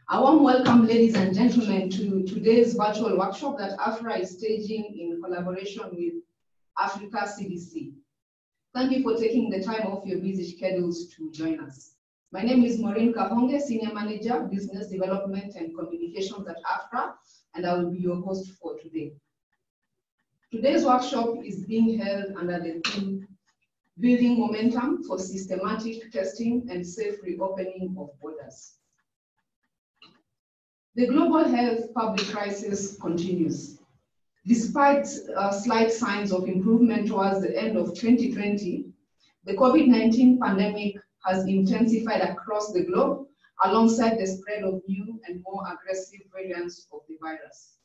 A warm welcome, ladies and gentlemen, to today's virtual workshop that AFRAA is staging in collaboration with Africa CDC. Thank you for taking the time off your busy schedules to join us. My name is Maureen Kahonge, Senior Manager, Business Development and Communications at AFRAA, and I will be your host for today. Today's workshop is being held under the theme, Building Momentum for Systematic Testing and Safe Reopening of Borders. The global health public crisis continues. Despite slight signs of improvement towards the end of 2020, the COVID-19 pandemic has intensified across the globe alongside the spread of new and more aggressive variants of the virus.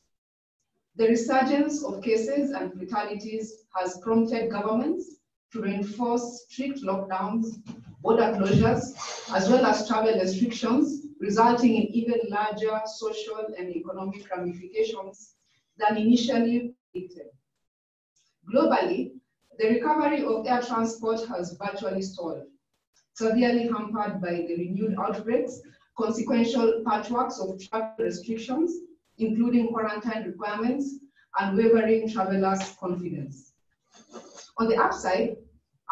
The resurgence of cases and fatalities has prompted governments to reinforce strict lockdowns, border closures, as well as travel restrictions, resulting in even larger social and economic ramifications than initially predicted. Globally, the recovery of air transport has virtually stalled, severely hampered by the renewed outbreaks, consequential patchworks of travel restrictions, including quarantine requirements, and wavering travelers' confidence. On the upside,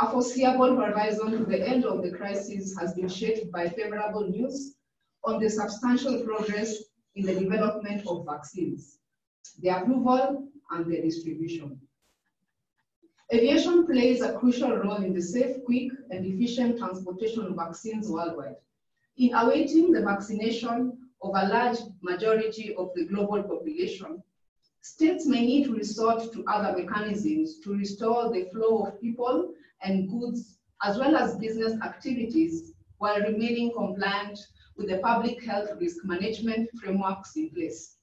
a foreseeable horizon to the end of the crisis has been shaped by favorable news on the substantial progress in the development of vaccines, the approval and the distribution. Aviation plays a crucial role in the safe, quick, and efficient transportation of vaccines worldwide. In awaiting the vaccination of a large majority of the global population, states may need to resort to other mechanisms to restore the flow of people and goods, as well as business activities, while remaining compliant with the public health risk management frameworks in place.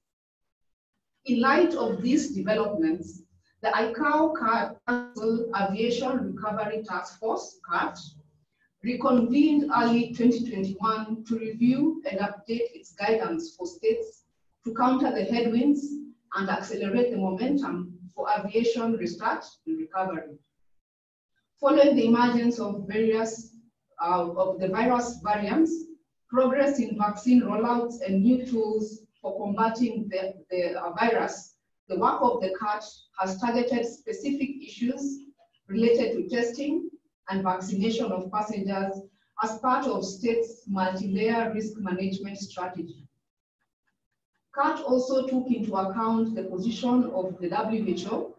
In light of these developments, the ICAO Council Aviation Recovery Task Force, CAT, reconvened early 2021 to review and update its guidance for states to counter the headwinds and accelerate the momentum for aviation restart and recovery. Following the emergence of various of the virus variants, progress in vaccine rollouts and new tools for combating the virus, the work of the CAT has targeted specific issues related to testing and vaccination of passengers as part of states' multi-layer risk management strategy. CAT also took into account the position of the WHO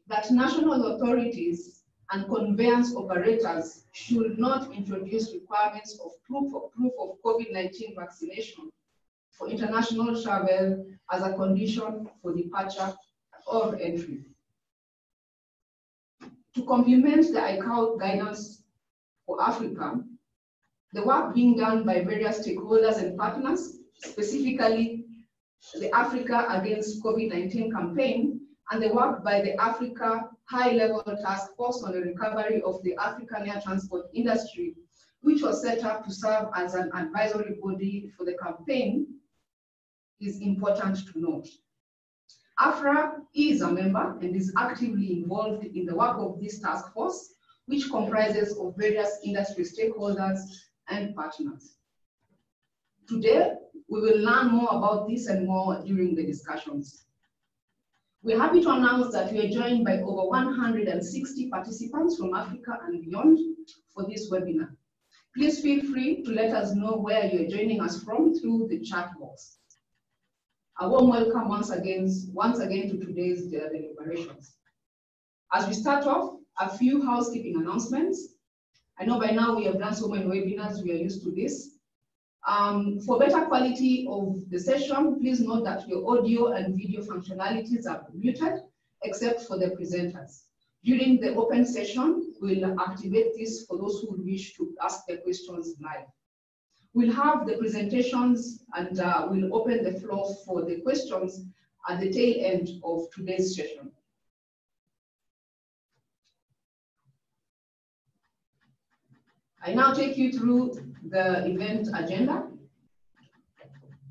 that national authorities and conveyance operators should not introduce requirements of proof of COVID-19 vaccination for international travel as a condition for departure or entry. To complement the ICAO guidance for Africa, the work being done by various stakeholders and partners, specifically the Africa Against COVID-19 campaign, and the work by the Africa High-Level Task Force on the Recovery of the African Air Transport Industry, which was set up to serve as an advisory body for the campaign, is important to note. AFRAA is a member and is actively involved in the work of this task force, which comprises of various industry stakeholders and partners. Today, we will learn more about this and more during the discussions. We're happy to announce that we are joined by over 160 participants from Africa and beyond for this webinar. Please feel free to let us know where you're joining us from through the chat box. A warm welcome once again to today's deliberations. As we start off, a few housekeeping announcements. I know by now we have done so many webinars, we are used to this. For better quality of the session, please note that your audio and video functionalities are muted, except for the presenters. During the open session, we'll activate this for those who wish to ask their questions live. We'll have the presentations and we'll open the floor for the questions at the tail end of today's session. I now take you through the event agenda.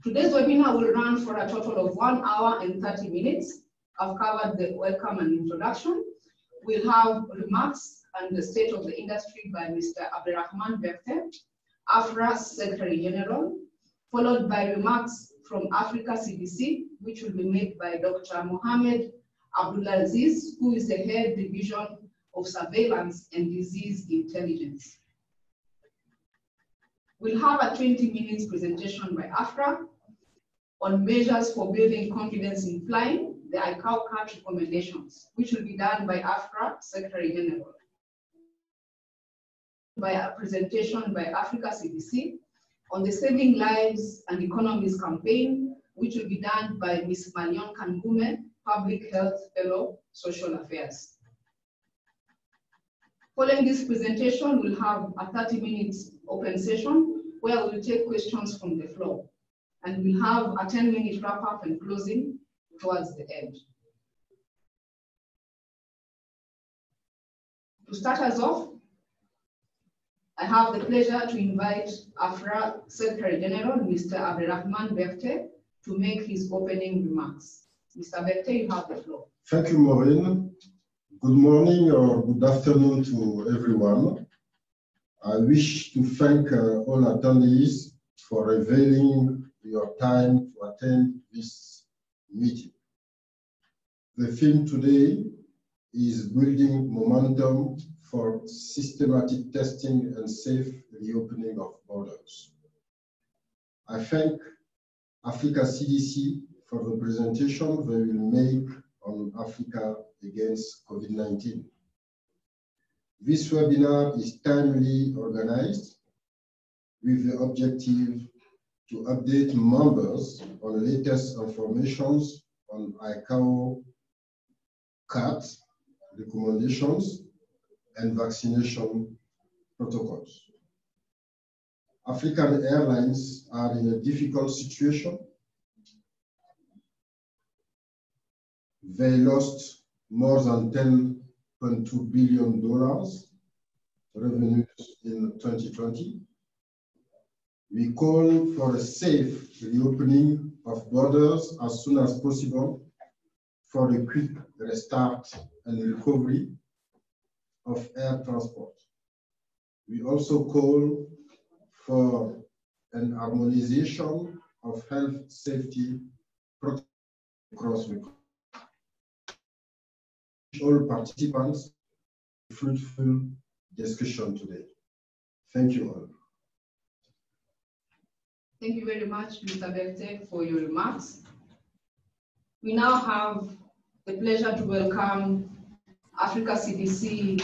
Today's webinar will run for a total of 1 hour and 30 minutes. I've covered the welcome and introduction. We'll have remarks and the state of the industry by Mr. Abderrahman Berthe, AFRAA Secretary General, followed by remarks from Africa CDC, which will be made by Dr. Mohamed Abdulaziz, who is the head division of surveillance and disease intelligence. We'll have a 20 minutes presentation by AFRAA on measures for building confidence in flying, the ICAO CAT recommendations, which will be done by AFRAA Secretary General. By a presentation by Africa CDC on the Saving Lives and Economies campaign, which will be done by Ms. Marion Kangume, Public Health Fellow, Social Affairs. Following this presentation, we'll have a 30 minutes open session where we'll take questions from the floor. And we'll have a 10-minute wrap-up and closing towards the end. To start us off, I have the pleasure to invite AFRAA Secretary General, Mr. Abderrahmane Berté, to make his opening remarks. Mr. Berté, you have the floor. Thank you, Maureen. Good morning or good afternoon to everyone. I wish to thank all attendees for revealing your time to attend this meeting. The theme today is building momentum for systematic testing and safe reopening of borders. I thank Africa CDC for the presentation they will make on Africa against COVID-19. This webinar is timely organized with the objective to update members on latest informations on ICAO CAT recommendations and vaccination protocols. African airlines are in a difficult situation. They lost more than $10.2 billion revenues in 2020. We call for a safe reopening of borders as soon as possible for a quick restart and recovery of air transport. We also call for an harmonization of health safety protocols across the country. All participants, fruitful discussion today. Thank you all. Thank you very much, Mr. Berté, for your remarks. We now have the pleasure to welcome Africa CDC,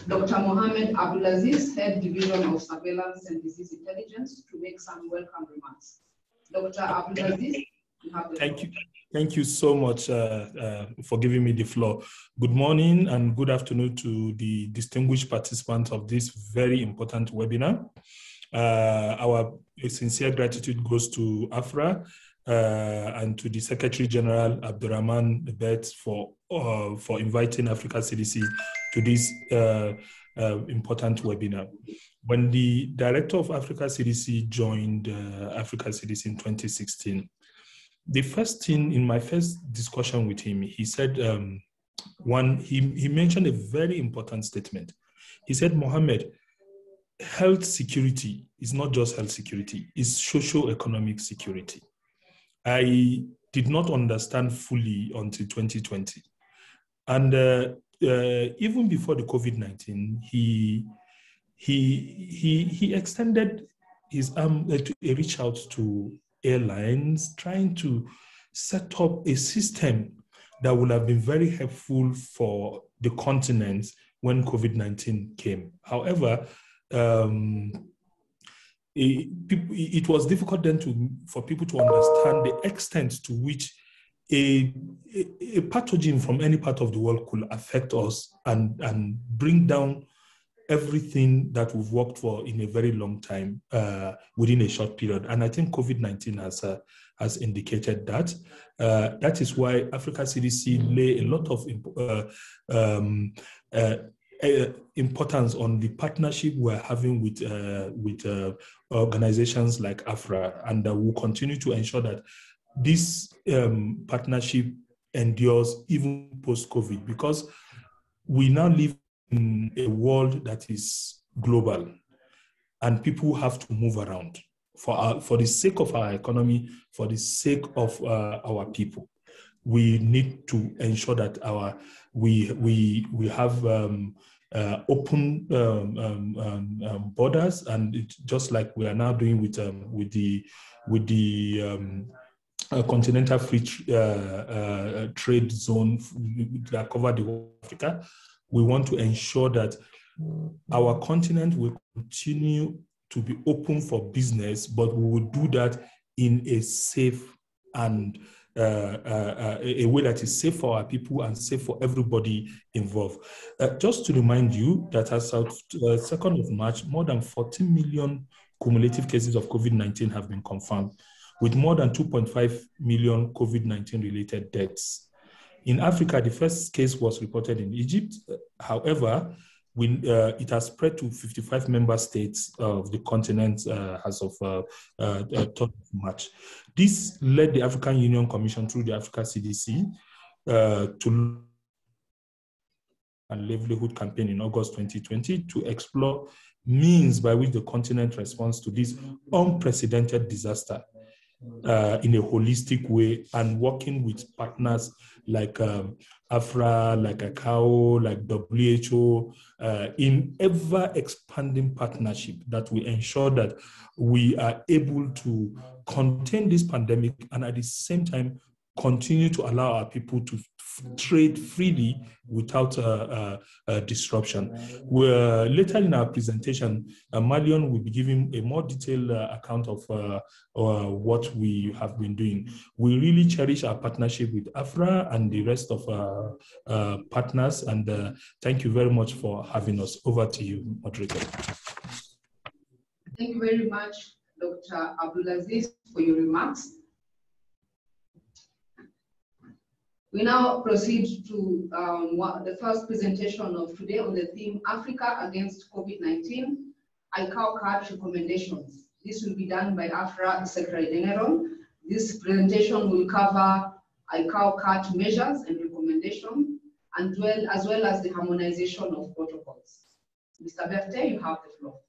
Dr. Mohamed Abdulaziz, Head Division of Surveillance and Disease Intelligence, to make some welcome remarks. Dr. Abdulaziz, you have the floor. Thank you so much for giving me the floor. Good morning and good afternoon to the distinguished participants of this very important webinar. Our sincere gratitude goes to AFRAA and to the Secretary General Abderrahmane Berté for inviting Africa CDC to this important webinar. When the director of Africa CDC joined Africa CDC in 2016, the first thing in my first discussion with him, he said, he mentioned a very important statement. He said, Mohamed, health security is not just health security, it's socio-economic security. I did not understand fully until 2020. And even before the COVID-19, he extended his arm to reach out to airlines, trying to set up a system that would have been very helpful for the continent when COVID-19 came. However, it was difficult then for people to understand the extent to which a pathogen from any part of the world could affect us and bring down everything that we've worked for in a very long time within a short period. And I think COVID-19 has indicated that. That is why Africa CDC lay a lot of importance on the partnership we're having with organizations like AFRAA, and we'll continue to ensure that this partnership endures even post-COVID, because we now live in a world that is global and people have to move around. for the sake of our economy, for the sake of our people, we need to ensure that we have open borders, and just like we are now doing with the continental free trade zone that cover the whole of Africa. We want to ensure that our continent will continue to be open for business, but we will do that in a safe and a way that is safe for our people and safe for everybody involved. Just to remind you that as of 2nd of March, more than 14 million cumulative cases of COVID-19 have been confirmed, with more than 2.5 million COVID-19 related deaths. In Africa, the first case was reported in Egypt. However, it has spread to 55 member states of the continent as of 3rd of March. This led the African Union Commission through the Africa CDC to a livelihood campaign in August 2020 to explore means by which the continent responds to this unprecedented disaster in a holistic way, and working with partners like AFRAA, like ICAO, like WHO, in ever-expanding partnership that we ensure that we are able to contain this pandemic and at the same time continue to allow our people to trade freely without disruption. Later in our presentation, Marion will be giving a more detailed account of what we have been doing. We really cherish our partnership with AFRAA and the rest of our partners, and thank you very much for having us. Over to you, moderator. Thank you very much, Dr. Abdulaziz, for your remarks. We now proceed to the first presentation of today on the theme Africa against COVID-19, ICAO CAT recommendations. This will be done by AFRAA Secretary General. This presentation will cover ICAO CAT measures and recommendations, as well as the harmonization of protocols. Mr. Berthe, you have the floor.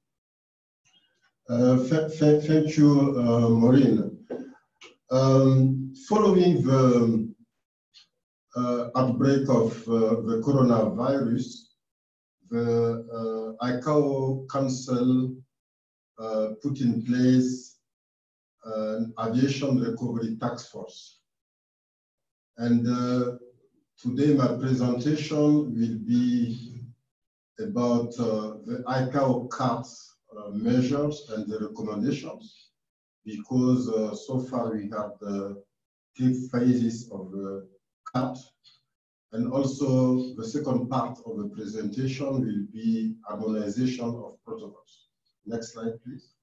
Thank you, Maureen. Following the outbreak of the coronavirus, the ICAO Council put in place an aviation recovery task force. And today my presentation will be about the ICAO CAT measures and the recommendations, because so far we have the 3 phases of the CAT, and also the second part of the presentation will be harmonization of protocols. Next slide, please.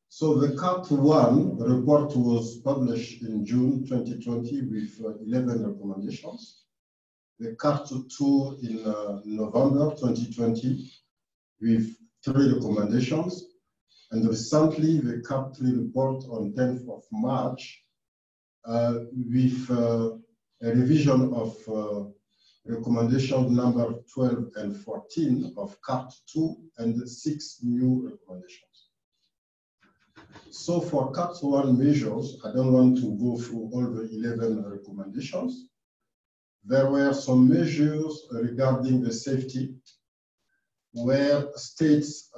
So the CAT-1 report was published in June 2020 with 11 recommendations. The CAT-2 in November 2020 with 3 recommendations. And recently the CAT-3 report on 10th of March with a revision of recommendation number 12 and 14 of CAT-2 and 6 new recommendations. So for CAT-1 measures, I don't want to go through all the 11 recommendations. There were some measures regarding the safety where states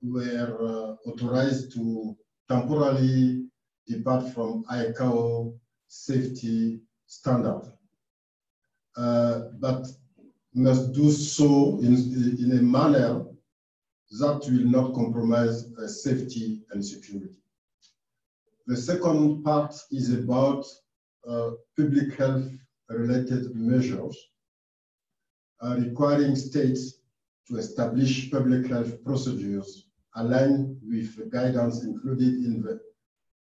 were authorized to temporarily depart from ICAO safety standard, but must do so in a manner that will not compromise safety and security. The second part is about public health related measures requiring states to establish public health procedures aligned with the guidance included in the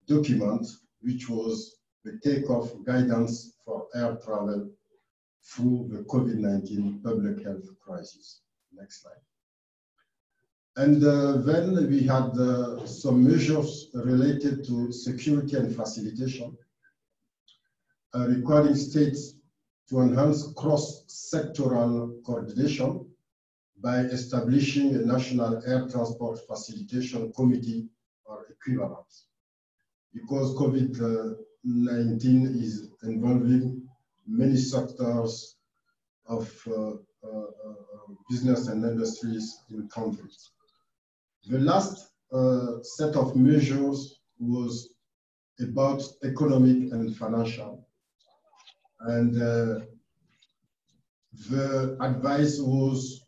document, which was the takeoff guidance for air travel through the COVID-19 public health crisis. Next slide. And then we had some measures related to security and facilitation, requiring states to enhance cross-sectoral coordination by establishing a National Air Transport Facilitation Committee or equivalent, because COVID-19 is involving many sectors of business and industries in countries. The last set of measures was about economic and financial. And the advice was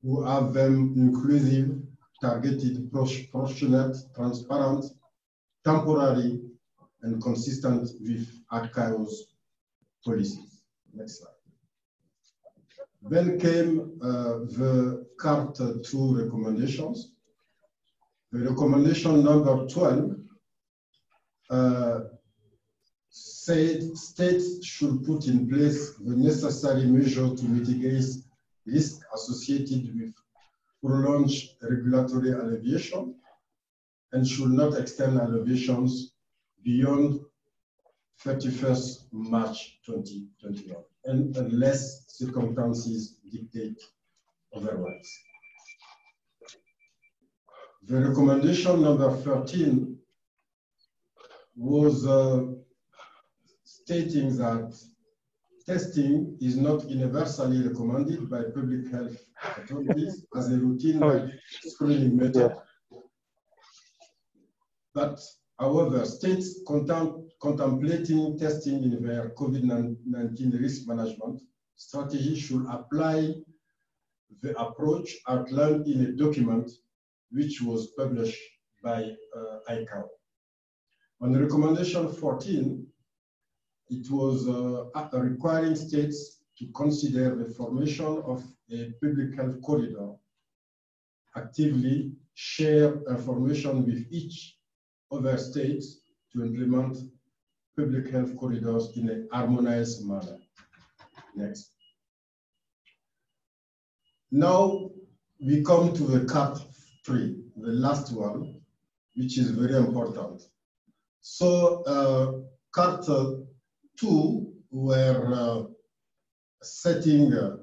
to have them inclusive, targeted, proportionate, transparent, temporary, and consistent with ICAO's policies. Next slide. Then came the CART 2 recommendations. The recommendation number 12 said states should put in place the necessary measure to mitigate risk associated with prolonged regulatory alleviation and should not extend alleviations beyond 31st March 2021, and unless circumstances dictate otherwise. The recommendation number 13 was stating that testing is not universally recommended by public health authorities as a routine screening method. But however, states contemplating testing in their COVID-19 risk management strategy should apply the approach outlined in a document which was published by ICAO. On recommendation 14, it was requiring states to consider the formation of a public health corridor, actively share information with each other states to implement public health corridors in a harmonized manner. Next. Now we come to the CART 3, the last one, which is very important. So CART 2 were setting a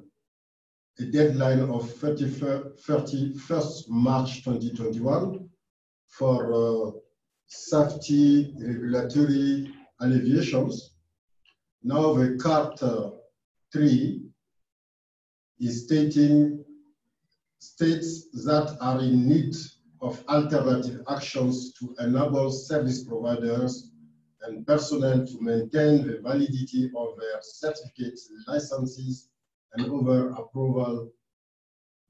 deadline of 31st March 2021 for safety regulatory alleviations. Now the CART 3 is stating states that are in need of alternative actions to enable service providers and personnel to maintain the validity of their certificates, licenses, and other approval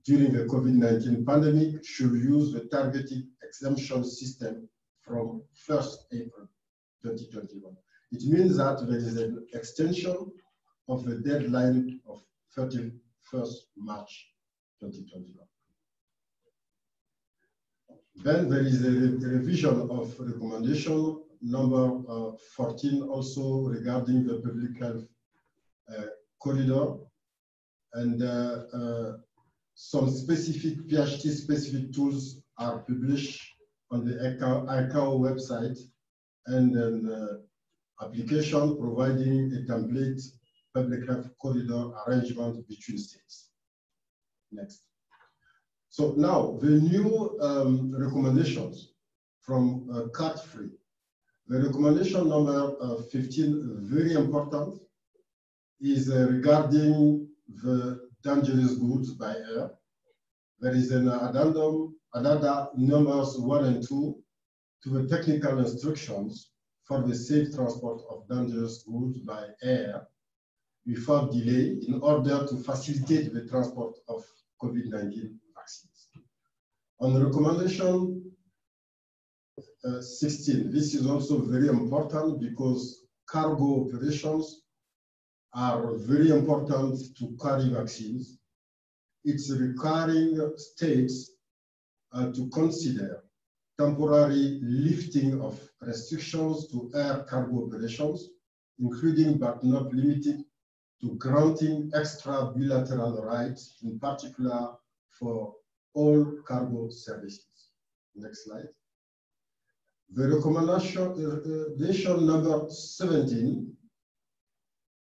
during the COVID-19 pandemic should use the targeted exemption system from 1st April 2021. It means that there is an extension of the deadline of 31st March 2021. Then there is a revision of recommendation number 14 also regarding the public health corridor, and some specific PHT-specific tools are published on the ICAO website, and an application providing a template public health corridor arrangement between states. Next. So now the new recommendations from CART 3. The recommendation number 15, very important, is regarding the dangerous goods by air. There is an addendum numbers 1 and 2 to the technical instructions for the safe transport of dangerous goods by air without delay in order to facilitate the transport of COVID-19 vaccines. On recommendation 16, this is also very important because cargo operations are very important to carry vaccines. It's requiring states to consider temporary lifting of restrictions to air cargo operations, including but not limited to granting extra bilateral rights, in particular for all cargo services. Next slide. The recommendation number 17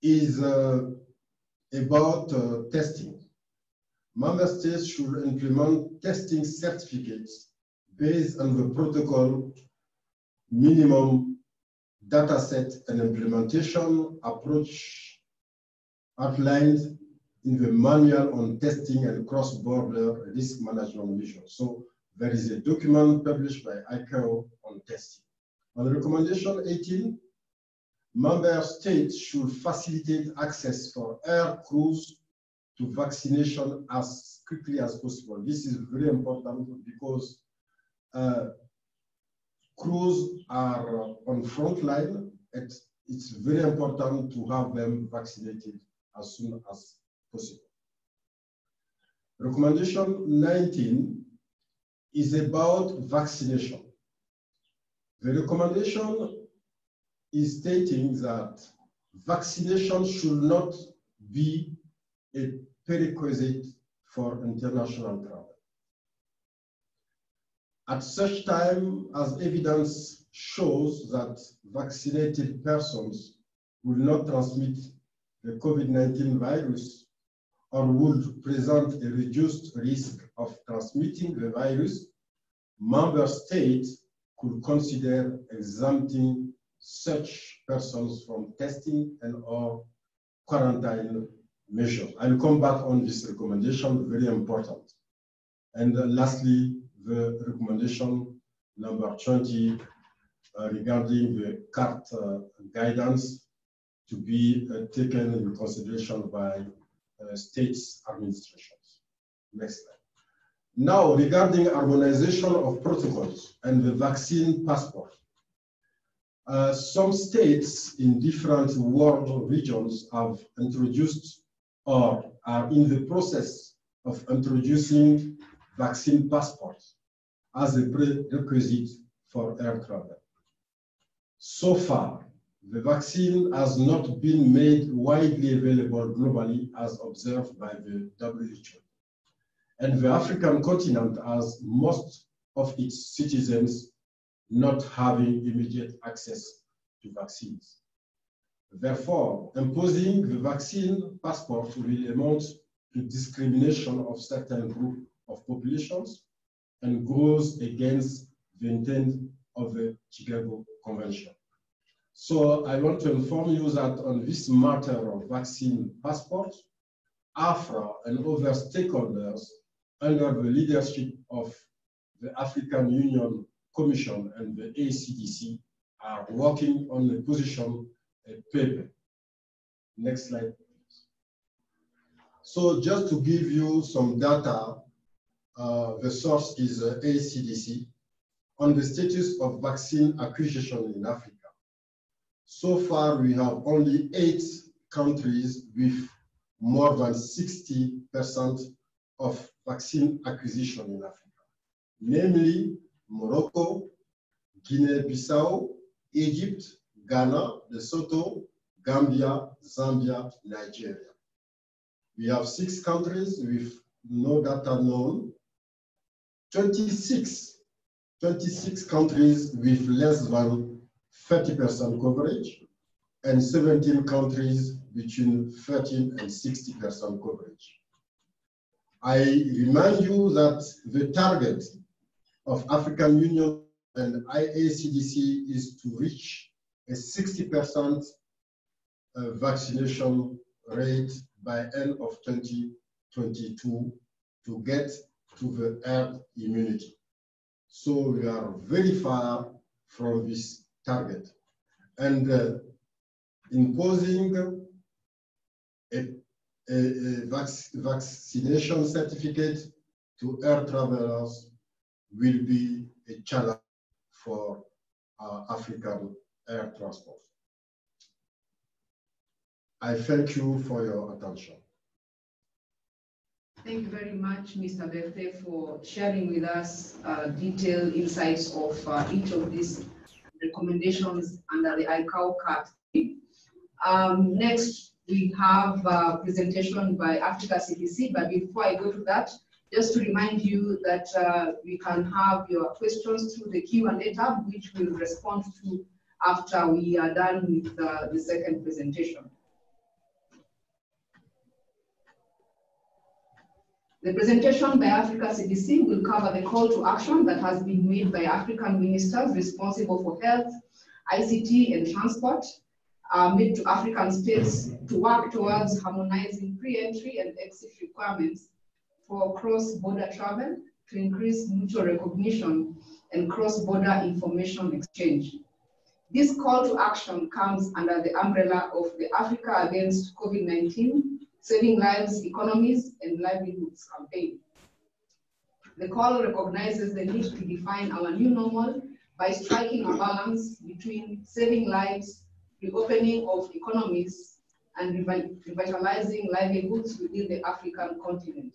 is about testing. Member states should implement testing certificates based on the protocol minimum data set and implementation approach outlined in the manual on testing and cross-border risk management measures. So there is a document published by ICAO on testing. On recommendation 18, member states should facilitate access for air crews to vaccination as quickly as possible. This is very important because crews are on front line. It's very important to have them vaccinated as soon as possible. Recommendation 19 is about vaccination. The recommendation is stating that vaccination should not be a prerequisite for international travel. At such time as evidence shows that vaccinated persons will not transmit the COVID-19 virus or would present a reduced risk of transmitting the virus, member states could consider exempting such persons from testing and or quarantine measures. I'll come back on this recommendation, very important. And lastly, the recommendation number 20 regarding the CART guidance to be taken into consideration by states administrations. Next slide. Now, regarding harmonization of protocols and the vaccine passport, some states in different world regions have introduced or are in the process of introducing vaccine passports as a prerequisite for air travel. So far, the vaccine has not been made widely available globally as observed by the WHO. And the African continent has most of its citizens not having immediate access to vaccines. Therefore, imposing the vaccine passport will amount to discrimination of certain groups of populations and goes against the intent of the Chicago Convention. So I want to inform you that on this matter of vaccine passport, AFRAA and other stakeholders under the leadership of the African Union Commission and the CDC are working on a position paper. Next slide, please. So just to give you some data, the source is CDC on the status of vaccine acquisition in Africa. So far, we have only 8 countries with more than 60% of vaccine acquisition in Africa, namely Morocco, Guinea-Bissau, Egypt, Ghana, Lesotho, Gambia, Zambia, Nigeria. We have 6 countries with no data known, 26 countries with less than 30% coverage, and 17 countries between 13 and 60% coverage. I remind you that the target of African Union and CDC is to reach a 60% vaccination rate by end of 2022 to get to the herd immunity. So we are very far from this target. And imposing a vaccination certificate to air travelers will be a challenge for African air transport. I thank you for your attention. Thank you very much, Mr. Berthe, for sharing with us detailed insights of each of these recommendations under the ICAO CART. Next, we have a presentation by Africa CDC, but before I go to that, just to remind you that we can have your questions through the Q&A tab, which we'll respond to after we are done with the second presentation. The presentation by Africa CDC will cover the call to action that has been made by African ministers responsible for health, ICT, and transport, made to African states to work towards harmonizing pre-entry and exit requirements for cross-border travel to increase mutual recognition and cross-border information exchange. This call to action comes under the umbrella of the Africa Against COVID-19, Saving Lives, Economies, and Livelihoods campaign. The call recognizes the need to define our new normal by striking a balance between saving lives, reopening of economies, and revitalizing livelihoods within the African continent.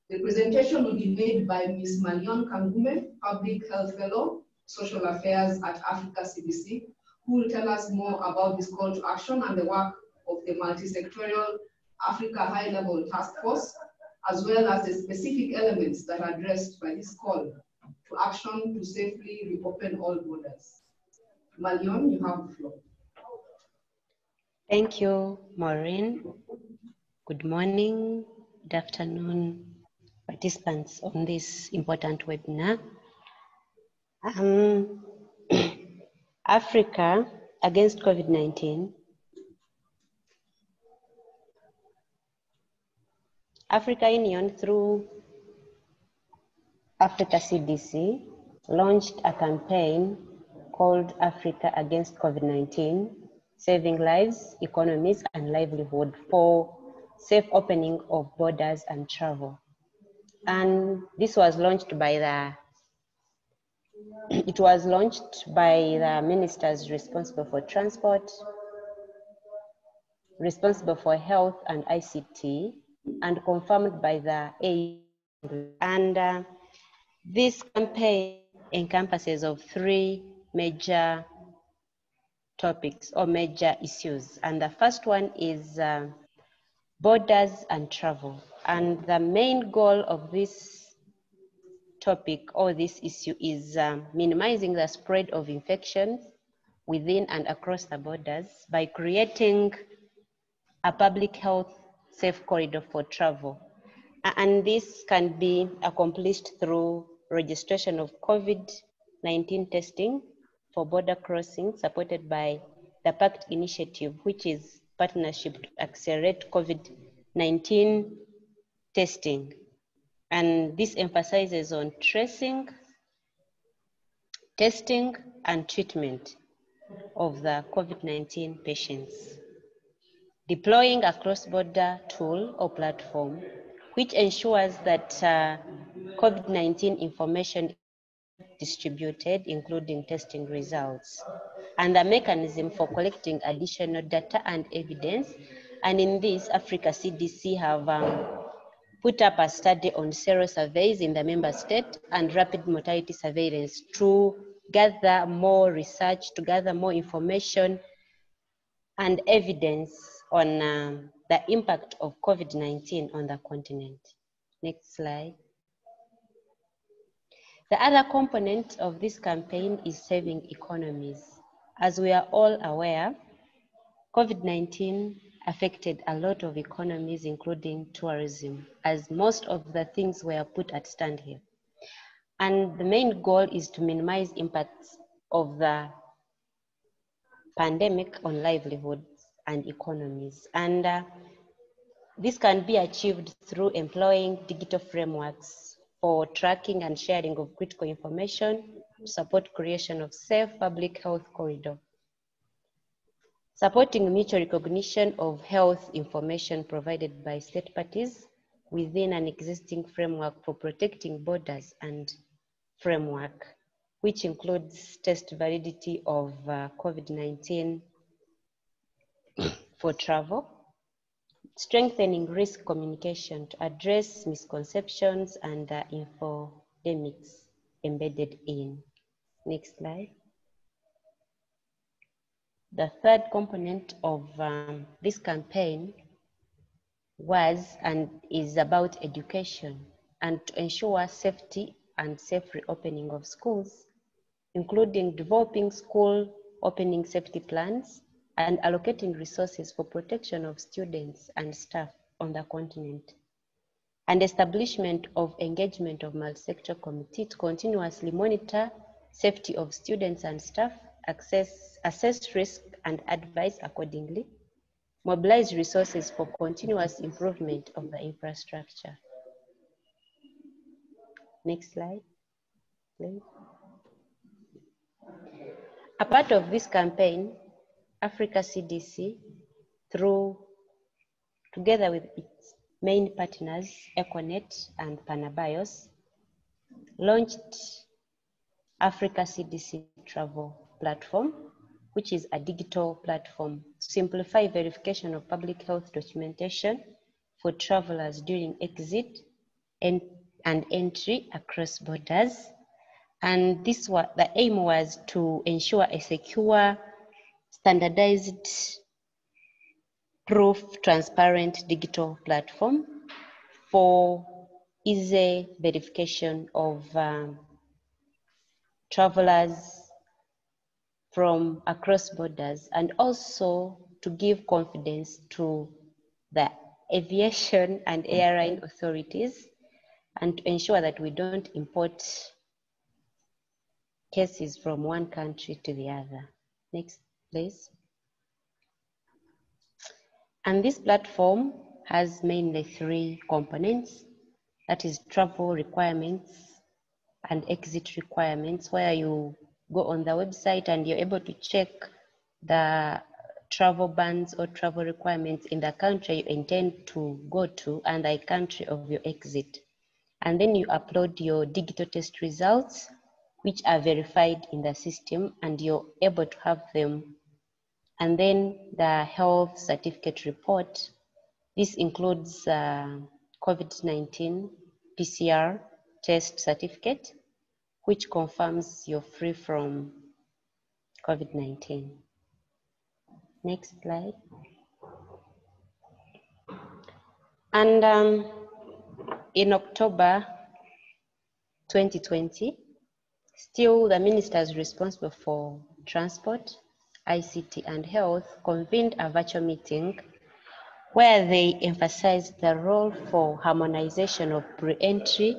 The presentation will be made by Ms. Marion Kangume, Public Health Fellow, Social Affairs at Africa CDC, who will tell us more about this call to action and the work of the multi-sectorial Africa High-Level Task Force, as well as the specific elements that are addressed by this call to action to safely reopen all borders. Marion, you have the floor. Thank you, Maureen. Good morning, good afternoon, participants on this important webinar. Africa Against COVID-19. Africa Union, through Africa CDC, launched a campaign called Africa Against COVID-19, Saving Lives, Economies, and Livelihood for safe opening of borders and travel. And this was launched by the ministers responsible for transport, responsible for health and ICT, and confirmed by the AFRAA. And this campaign encompasses of three major topics or major issues. And the first one is borders and travel. And the main goal of this topic or this issue is minimizing the spread of infections within and across the borders by creating a public health safe corridor for travel. And this can be accomplished through registration of COVID-19 testing for border crossing, supported by the PACT initiative, which is partnership to accelerate COVID-19 testing. And this emphasizes on tracing, testing, and treatment of the COVID-19 patients. Deploying a cross-border tool or platform which ensures that COVID-19 information is distributed, including testing results, and the mechanism for collecting additional data and evidence. And in this, Africa CDC have put up a study on serosurveys in the member state and rapid mortality surveillance to gather more research, to gather more information and evidence on the impact of COVID-19 on the continent. Next slide. The other component of this campaign is saving economies. As we are all aware, COVID-19 affected a lot of economies, including tourism, as most of the things were put at stand here. And the main goal is to minimize impacts of the pandemic on livelihoods and economies. And this can be achieved through employing digital frameworks for tracking and sharing of critical information to support creation of safe public health corridor, supporting mutual recognition of health information provided by state parties within an existing framework for protecting borders and framework, which includes test validity of COVID-19 for travel, strengthening risk communication to address misconceptions and infodemics embedded in. Next slide. The third component of this campaign was and is about education and to ensure safety and safe reopening of schools, including developing school opening safety plans and allocating resources for protection of students and staff on the continent. and establishment of engagement of multi-sectoral committee to continuously monitor safety of students and staff, assess risk and advise accordingly, mobilize resources for continuous improvement of the infrastructure. Next slide, please. A part of this campaign, Africa CDC, together with its main partners, Econet and Panabios, launched Africa CDC Travel Platform, which is a digital platform to simplify verification of public health documentation for travelers during exit and entry across borders. And the aim was to ensure a secure, standardized, proof, transparent digital platform for easy verification of travelers from across borders, and also to give confidence to the aviation and airline authorities, and to ensure that we don't import cases from one country to the other. Next, please. And this platform has mainly 3 components, that is travel requirements and exit requirements, where you go on the website and you're able to check the travel bans or travel requirements in the country you intend to go to and the country of your exit. And then you upload your digital test results, which are verified in the system, and you're able to have them. And then the health certificate report. This includes COVID-19 PCR test certificate, which confirms you're free from COVID-19. Next slide. And in October 2020, still the ministers responsible for transport, ICT and health convened a virtual meeting where they emphasized the role for harmonization of pre-entry,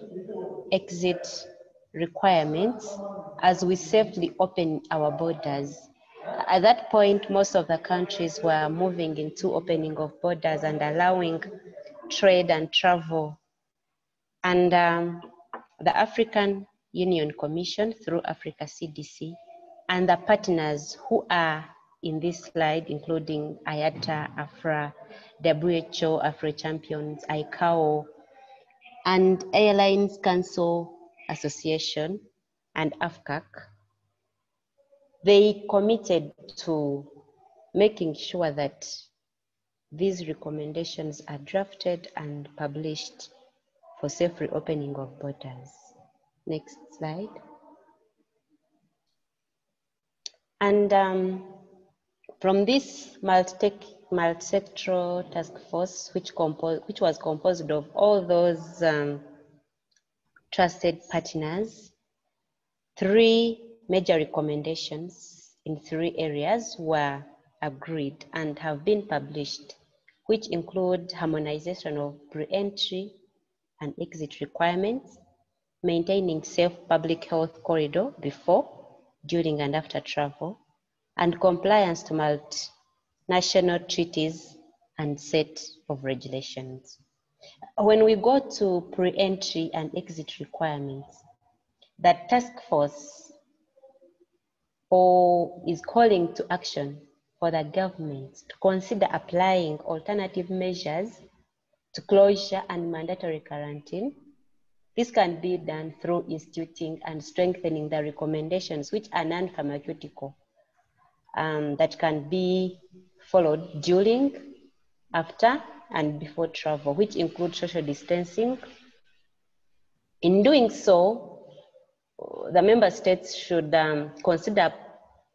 exit requirements as we safely open our borders. At that point, most of the countries were moving into opening of borders and allowing trade and travel. And the African Union Commission through Africa CDC and the partners who are in this slide, including IATA, AFRAA, WHO, AFRAA Champions, ICAO, and Airlines Council Association and AFCAC, they committed to making sure that these recommendations are drafted and published for safe reopening of borders. Next slide. And from this multi-sectoral task force, which was composed of all those trusted partners, 3 major recommendations in 3 areas were agreed and have been published, which include harmonization of pre-entry and exit requirements, maintaining safe public health corridor before, during and after travel, and compliance to multinational treaties and set of regulations. When we go to pre-entry and exit requirements, the task force is calling to action for the government to consider applying alternative measures to closure and mandatory quarantine. This can be done through instituting and strengthening the recommendations, which are non-pharmaceutical, that can be followed during, after, and before travel, which include social distancing. In doing so, the member states should consider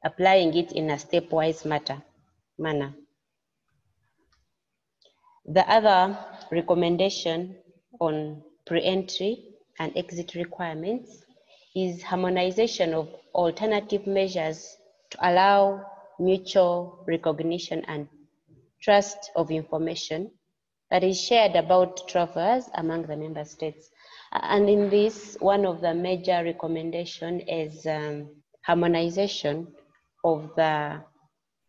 applying it in a stepwise manner. The other recommendation on pre-entry and exit requirements is harmonization of alternative measures to allow mutual recognition and trust of information that is shared about travelers among the member states. And in this, one of the major recommendations is harmonization of the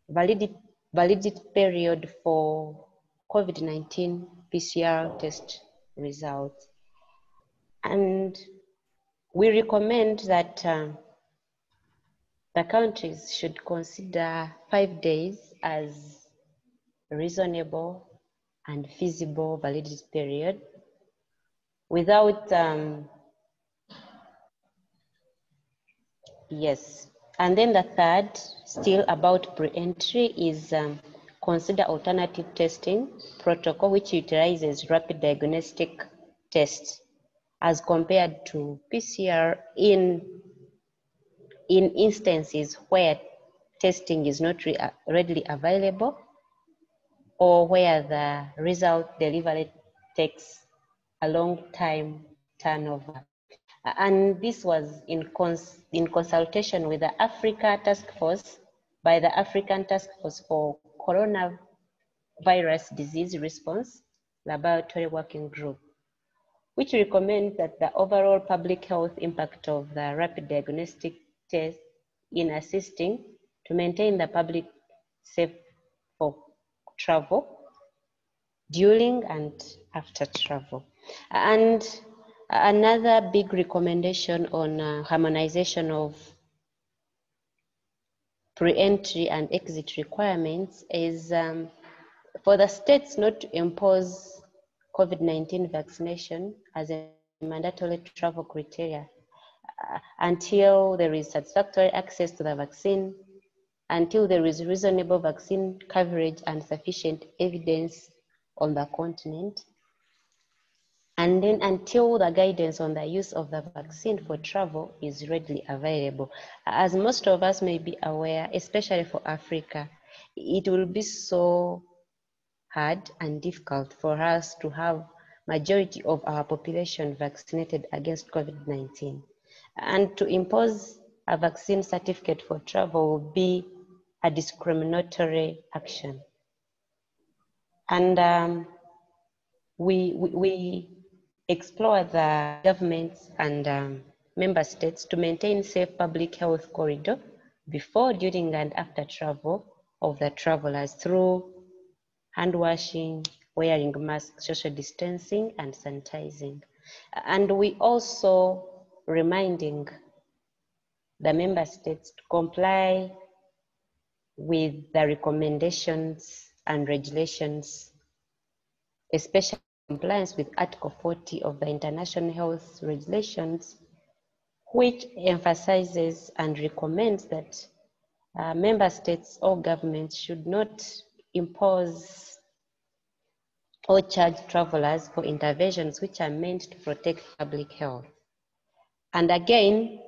validity period for COVID-19 PCR test results. And we recommend that the countries should consider 5 days as reasonable and feasible validity period without, yes. And then the third, still about pre-entry, is consider alternative testing protocol, which utilizes rapid diagnostic tests as compared to PCR in instances where testing is not readily available or where the result delivery takes a long time turnover. And this was in consultation with the Africa Task Force by the African Task Force for Coronavirus Disease Response Laboratory Working Group, which recommends that the overall public health impact of the rapid diagnostic test in assisting to maintain the public safe for travel during and after travel. And another big recommendation on harmonization of pre-entry and exit requirements is for the states not to impose COVID-19 vaccination as a mandatory travel criteria until there is satisfactory access to the vaccine, until there is reasonable vaccine coverage and sufficient evidence on the continent, and then until the guidance on the use of the vaccine for travel is readily available. As most of us may be aware, especially for Africa, it will be so hard and difficult for us to have majority of our population vaccinated against COVID-19. And to impose a vaccine certificate for travel will be a discriminatory action. And we explore the governments and member states to maintain safe public health corridor before, during, and after travel of the travelers through hand washing, wearing masks, social distancing, and sanitizing. And we also reminding the member states to comply with the recommendations and regulations, especially compliance with Article 40 of the International Health Regulations, which emphasizes and recommends that member states or governments should not impose or charge travelers for interventions which are meant to protect public health. And again,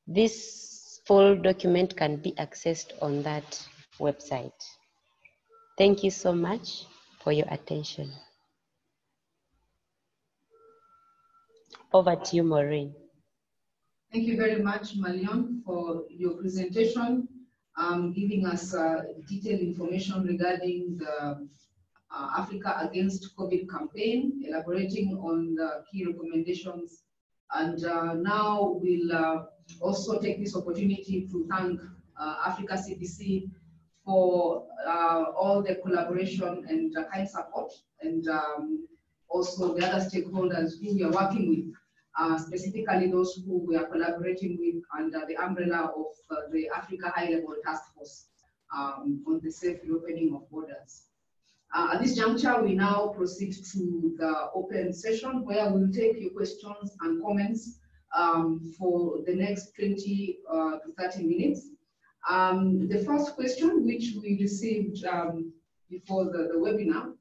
this full document can be accessed on that website. Thank you so much for your attention. Over to you, Maureen. Thank you very much, Marion, for your presentation, giving us detailed information regarding the Africa Against COVID campaign, elaborating on the key recommendations. And now we'll also take this opportunity to thank Africa CDC for all the collaboration and kind support, and also the other stakeholders who we are working with, specifically those who we are collaborating with under the umbrella of the Africa High-Level Task Force on the safe reopening of borders. At this juncture, we now proceed to the open session where we'll take your questions and comments for the next 20 to 30 minutes. The first question, which we received before the webinar,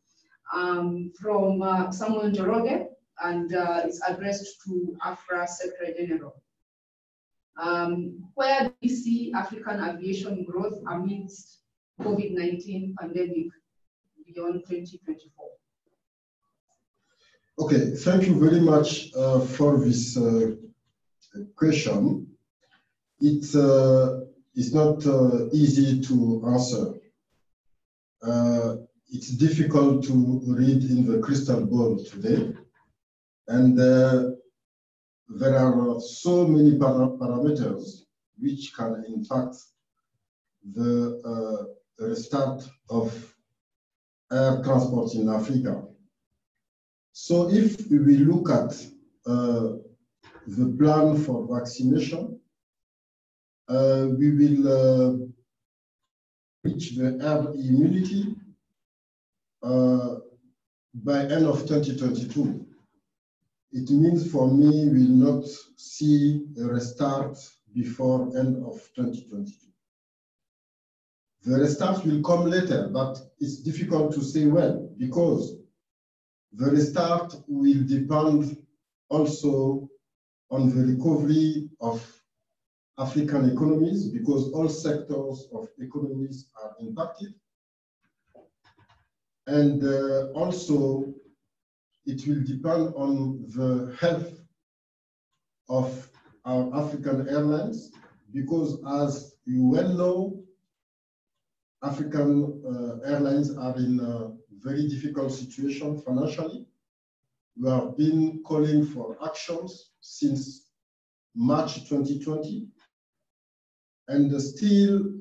from Samuel Njoroge, and it's addressed to AFRAA Secretary General. Where do we see African aviation growth amidst COVID-19 pandemic beyond 2024? Okay, thank you very much for this question. It's not easy to answer. it's difficult to read in the crystal ball today. And there are so many parameters which can impact the restart of air transport in Africa. So if we look at the plan for vaccination, we will reach the herd immunity by end of 2022. It means for me, we will not see a restart before end of 2022. The restart will come later, but it's difficult to say when, because the restart will depend also on the recovery of African economies, because all sectors of economies are impacted. And also, it will depend on the health of our African airlines, because as you well know, African airlines are in a very difficult situation financially. We have been calling for actions since March 2020, and still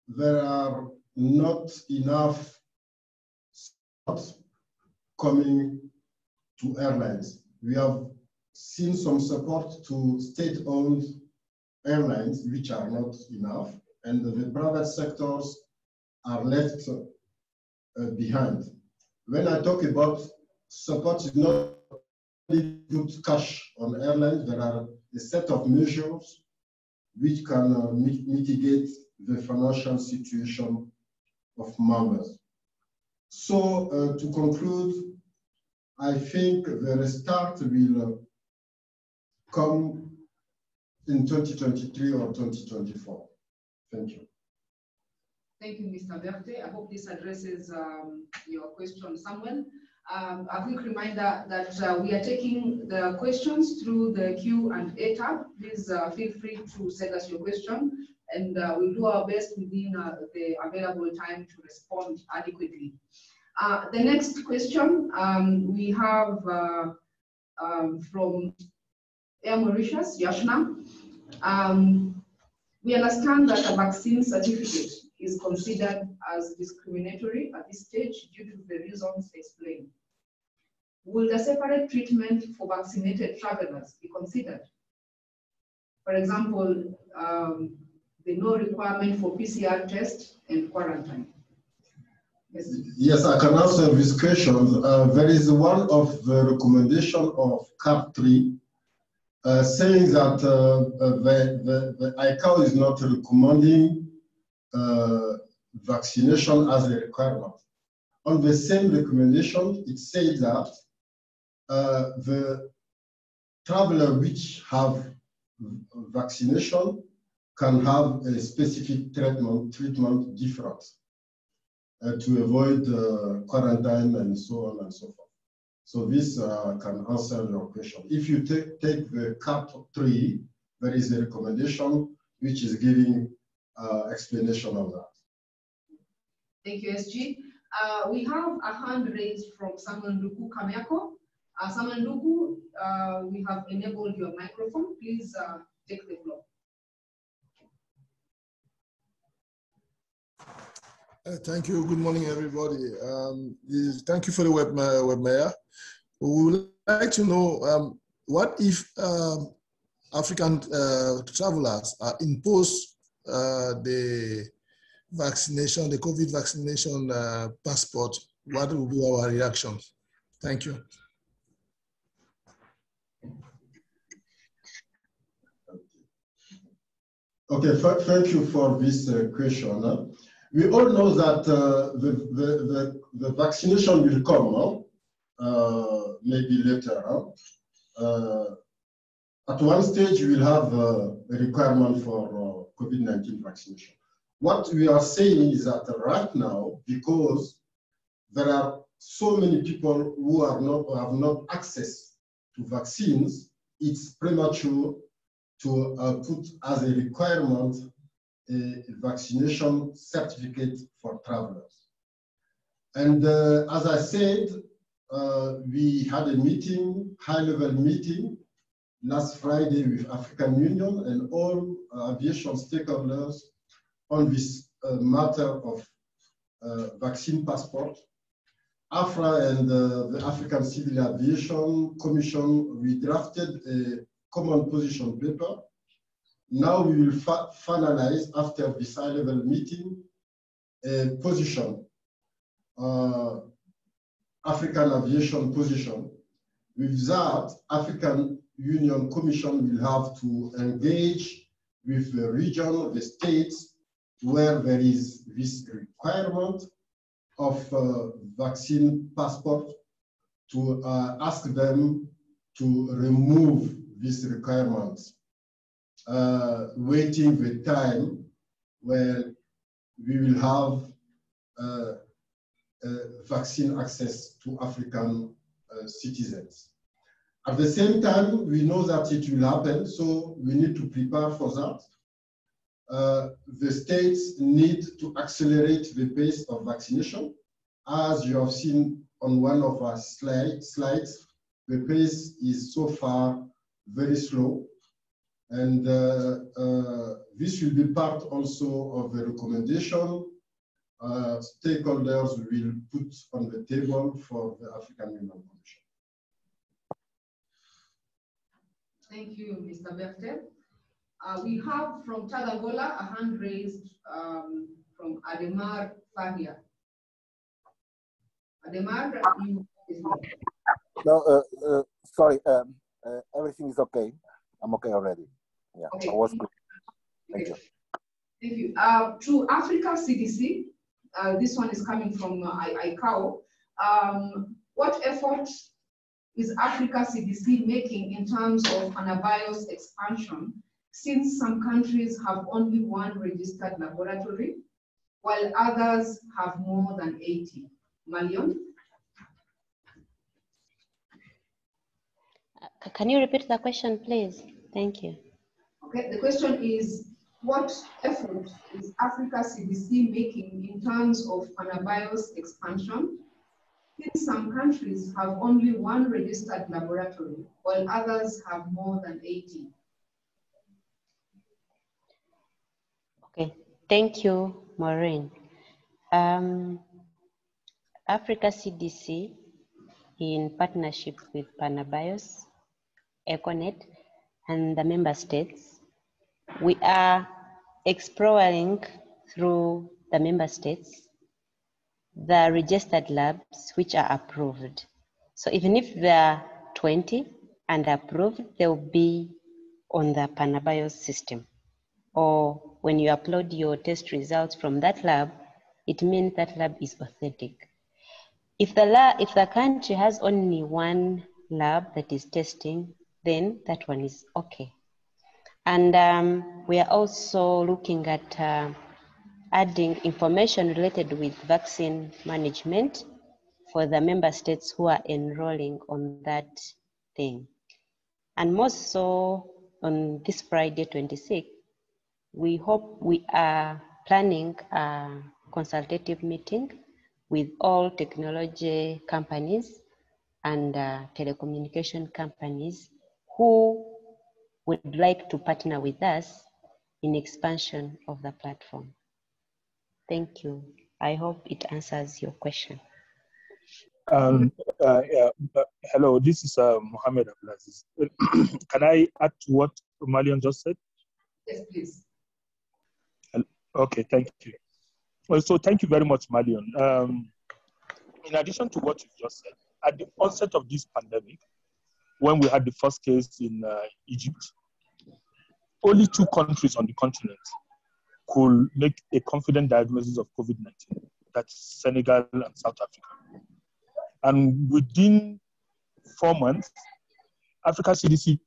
there are not enough slots coming to airlines. We have seen some support to state-owned airlines, which are not enough, and the private sectors are left behind. When I talk about support, it's not only put cash on airlines. There are a set of measures which can mitigate the financial situation of members. So to conclude, I think the restart will come in 2023 or 2024. Thank you. Thank you, Mr. Berthe. I hope this addresses your question, Samuel. A quick reminder that we are taking the questions through the Q&A tab. Please feel free to send us your question, and we'll do our best within the available time to respond adequately. The next question we have from Air Mauritius, Yashna. We understand that a vaccine certificate is considered as discriminatory at this stage due to the reasons explained. Will the separate treatment for vaccinated travelers be considered? For example, the no requirement for PCR test and quarantine. Yes, I can answer this question. There is one of the recommendation of CAP 3 saying that the ICAO is not recommending vaccination as a requirement. On the same recommendation, it says that the traveler which have vaccination can have a specific treatment different to avoid quarantine and so on and so forth. So this can answer your question. If you take the CAP 3, there is a recommendation which is giving explanation of that. Thank you, SG. We have a hand raised from Samuel Nduku Kamiako. Samuel Nduku, we have enabled your microphone. Please take the floor. Thank you. Good morning, everybody. Thank you for the webinar. We would like to know what if African travelers are imposed the vaccination, the COVID vaccination passport? What will be our reaction? Thank you. Okay, thank you for this question. We all know that the vaccination will come, maybe later. At one stage, we will have a requirement for COVID-19 vaccination. What we are saying is that right now, because there are so many people who have not access to vaccines, it's premature to put as a requirement a vaccination certificate for travelers. And as I said, we had a meeting, high-level meeting, last Friday with African Union and all aviation stakeholders on this matter of vaccine passport. AFRAA and the African Civil Aviation Commission, we drafted a common position paper. Now we will finalize, after this high-level meeting, a position, African aviation position. With that, African Union Commission will have to engage with the region, the states, where there is this requirement of vaccine passport, to ask them to remove these requirements, waiting the time where we will have vaccine access to African citizens. At the same time, we know that it will happen, so we need to prepare for that. The states need to accelerate the pace of vaccination. As you have seen on one of our slides, the pace is so far very slow. And this will be part also of the recommendation stakeholders will put on the table for the African Union Commission. Thank you, Mr. Berthe. We have from Tagangola a hand raised from Ademar Fahia. Ademar, you. No, sorry, everything is okay. I'm okay already. Yeah, okay. I was good. Thank you. Thank you. To Africa CDC, this one is coming from ICAO. What effort is Africa CDC making in terms of coronavirus expansion, since some countries have only one registered laboratory, while others have more than 80? Malion? Can you repeat the question, please? Thank you. Okay, the question is, what effort is Africa CDC making in terms of coronavirus expansion, since some countries have only one registered laboratory, while others have more than 80? Okay, thank you, Maureen. Africa CDC, in partnership with Panabios, Econet, and the member states, we are exploring through the member states the registered labs which are approved. So even if there are 20 and approved, they will be on the Panabios system. Or when you upload your test results from that lab, it means that lab is authentic. If the country has only one lab that is testing, then that one is okay. And we are also looking at adding information related with vaccine management for the member states who are enrolling on that thing. And most so on this Friday, 26th, we are planning a consultative meeting with all technology companies and telecommunication companies who would like to partner with us in expansion of the platform. Thank you. I hope it answers your question. Hello, this is Mohammed Abdulaziz. Can I add to what Malion just said? Yes, please. Okay, thank you. Well, so thank you very much, Malion. In addition to what you just said, at the onset of this pandemic, when we had the first case in Egypt, only 2 countries on the continent could make a confident diagnosis of COVID-19. That's Senegal and South Africa. And within 4 months, Africa CDC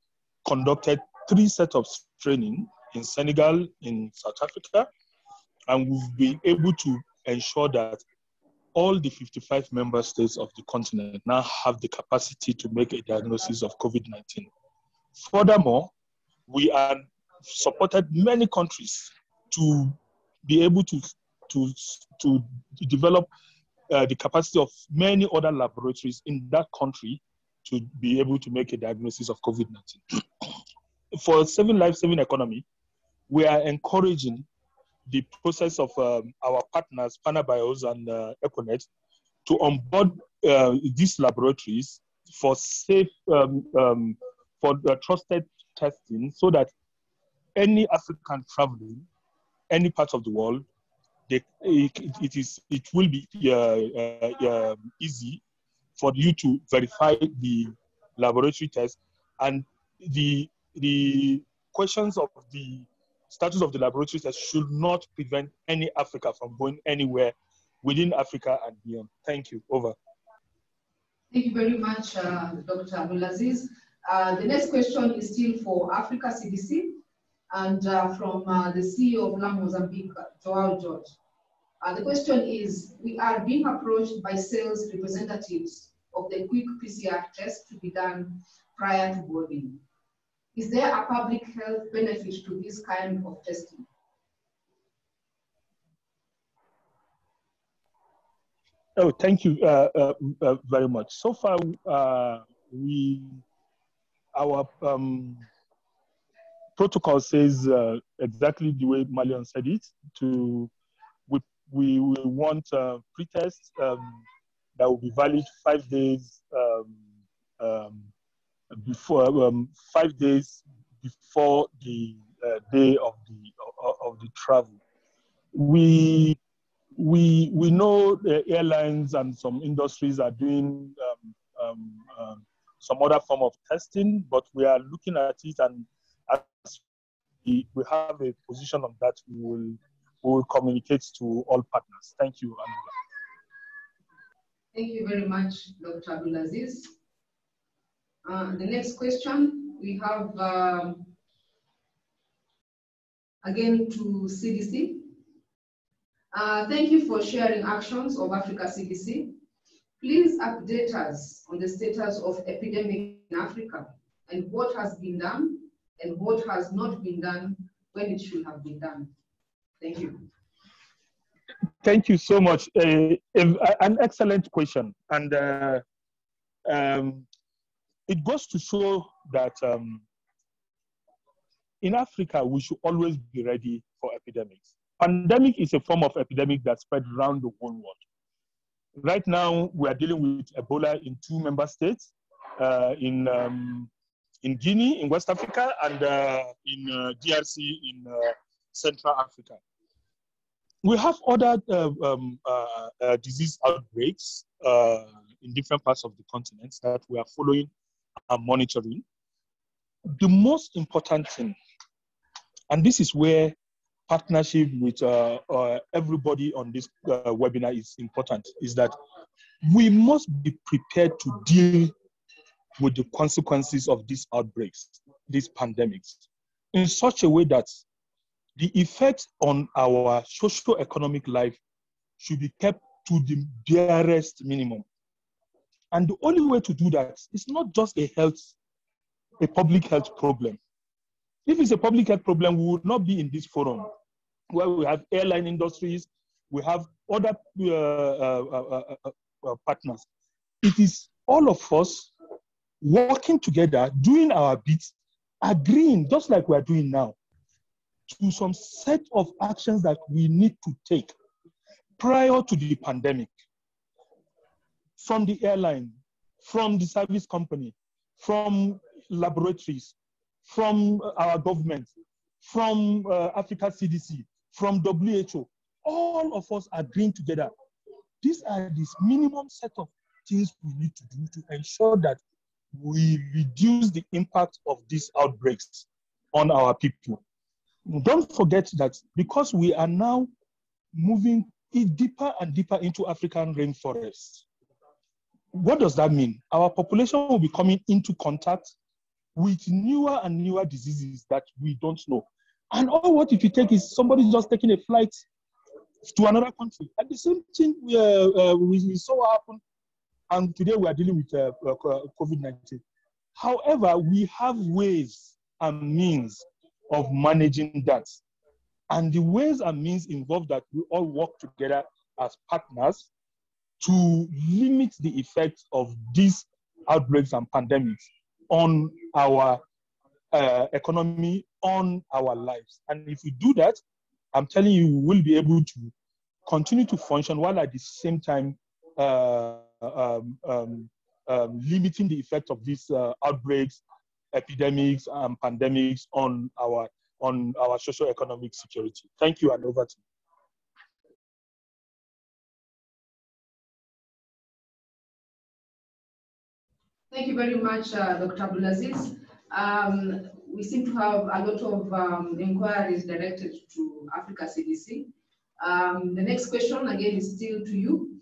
conducted 3 sets of training in Senegal, in South Africa, and we've been able to ensure that all the 55 member states of the continent now have the capacity to make a diagnosis of COVID-19. Furthermore, we have supported many countries to be able to develop the capacity of many other laboratories in that country to be able to make a diagnosis of COVID-19. For Saving Lives, Saving Economy, we are encouraging the process of our partners, Panabios and Econet, to onboard these laboratories for safe, for trusted testing, so that any African traveling any part of the world, it will be easy for you to verify the laboratory test, and the questions of the status of the laboratory test should not prevent any Africa from going anywhere within Africa and beyond. Thank you. Over. Thank you very much, Dr. Abdulaziz. The next question is still for Africa CDC, and from the CEO of LAM Mozambique, Joao George. The question is, we are being approached by sales representatives of the quick PCR test to be done prior to boarding. Is there a public health benefit to this kind of testing? Oh, thank you very much. So far, our protocol says exactly the way Malian said it. We want pre-tests that will be valid 5 days before 5 days before the day of the travel. We know the airlines and some industries are doing some other form of testing, but we are looking at it, and as we have a position on that, we will communicate to all partners. Thank you, Anula. Thank you very much, Dr. Abdulaziz. The next question we have again to CDC. Thank you for sharing actions of Africa CDC. Please update us on the status of epidemic in Africa and what has been done and what has not been done when it should have been done. Thank you. Thank you so much. An excellent question. And it goes to show that in Africa, we should always be ready for epidemics. Pandemic is a form of epidemic that spread around the whole world. Right now, we are dealing with Ebola in 2 member states, in Guinea, in West Africa, and in DRC in Central Africa. We have other disease outbreaks in different parts of the continent that we are following and monitoring. The most important thing, and this is where partnership with everybody on this webinar is important, is that we must be prepared to deal with the consequences of these outbreaks, these pandemics, in such a way that the effect on our socio-economic life should be kept to the barest minimum. And the only way to do that is not just a public health problem. If it's a public health problem, we would not be in this forum where we have airline industries, we have other partners. It is all of us working together, doing our bits, agreeing, just like we're doing now, to some set of actions that we need to take prior to the pandemic. From the airline, from the service company, from laboratories, from our government, from Africa CDC, from WHO, all of us agreeing together. These are this minimum set of things we need to do to ensure that we reduce the impact of these outbreaks on our people. Don't forget that because we are now moving deeper and deeper into African rainforests. What does that mean? Our population will be coming into contact with newer and newer diseases that we don't know. And all what if you take is somebody just taking a flight to another country. And the same thing we saw happen, and today we are dealing with COVID-19. However, we have ways and means of managing that. And the ways and means involve that we all work together as partners to limit the effects of these outbreaks and pandemics on our economy, on our lives. And if we do that, I'm telling you, we will be able to continue to function while at the same time limiting the effect of these outbreaks, epidemics, and pandemics on our socio-economic security. Thank you, and over to you. Thank you very much, Dr. Abdulaziz. We seem to have a lot of inquiries directed to Africa CDC. The next question, again, is still to you.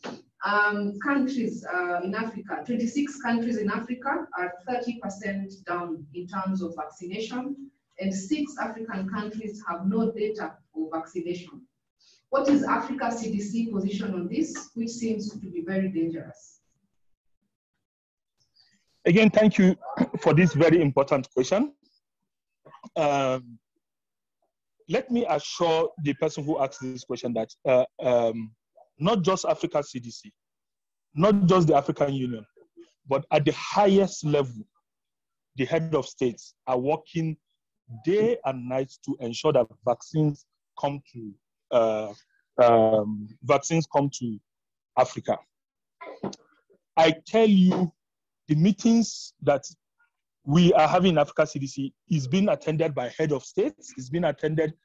Countries in Africa, 26 countries in Africa are 30% down in terms of vaccination, and 6 African countries have no data for vaccination. What is Africa CDC position on this, which seems to be very dangerous? Again, thank you for this very important question. Let me assure the person who asked this question that not just Africa CDC, not just the African Union, but at the highest level, the head of states are working day and night to ensure that vaccines come to Africa. I tell you, the meetings that we are having in Africa CDC is being attended by head of states, is being attended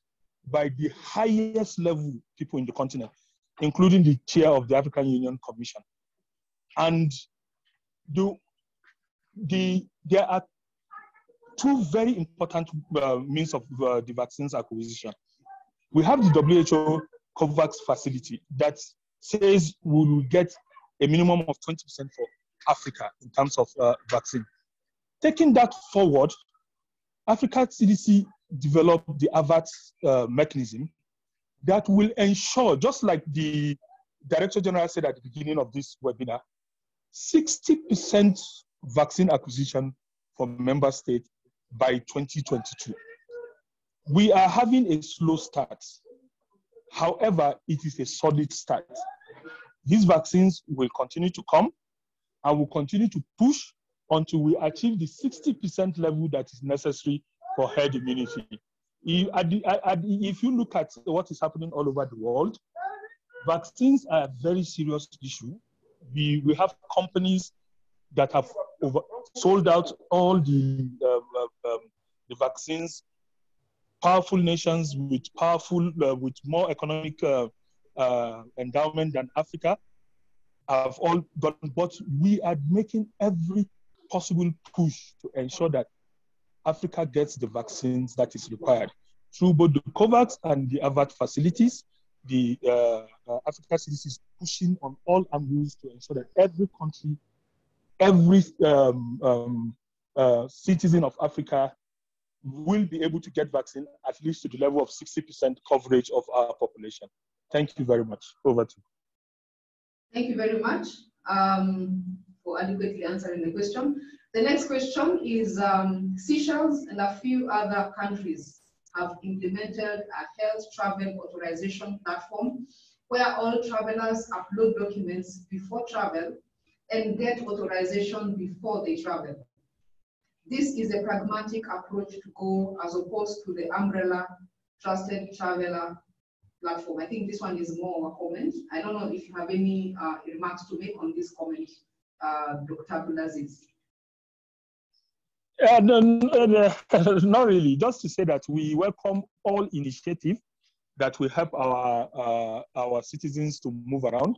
by the highest level people in the continent, including the chair of the African Union Commission. And there are 2 very important means of the vaccines acquisition. We have the WHO COVAX facility that says we will get a minimum of 20% for Africa in terms of vaccine. Taking that forward, Africa CDC developed the AFRAA mechanism that will ensure, just like the Director General said at the beginning of this webinar, 60% vaccine acquisition from member states by 2022. We are having a slow start. However, it is a solid start. These vaccines will continue to come and will continue to push until we achieve the 60% level that is necessary for herd immunity. If you look at what is happening all over the world, vaccines are a very serious issue. We have companies that have sold out all the vaccines. Powerful nations with more economic endowment than Africa have all gotten, but we are making every possible push to ensure that Africa gets the vaccines that is required. Through both the COVAX and the AFRAA facilities, the Africa CDC is pushing on all angles to ensure that every country, every citizen of Africa will be able to get vaccine at least to the level of 60% coverage of our population. Thank you very much. Over to you. Thank you very much for adequately answering the question. The next question is Seychelles and a few other countries have implemented a health travel authorization platform where all travelers upload documents before travel and get authorization before they travel. This is a pragmatic approach to go as opposed to the umbrella trusted traveler platform. I think this one is more of a comment. I don't know if you have any remarks to make on this comment, Dr. Abdulaziz. No, not really. Just to say that we welcome all initiatives that will help our citizens to move around.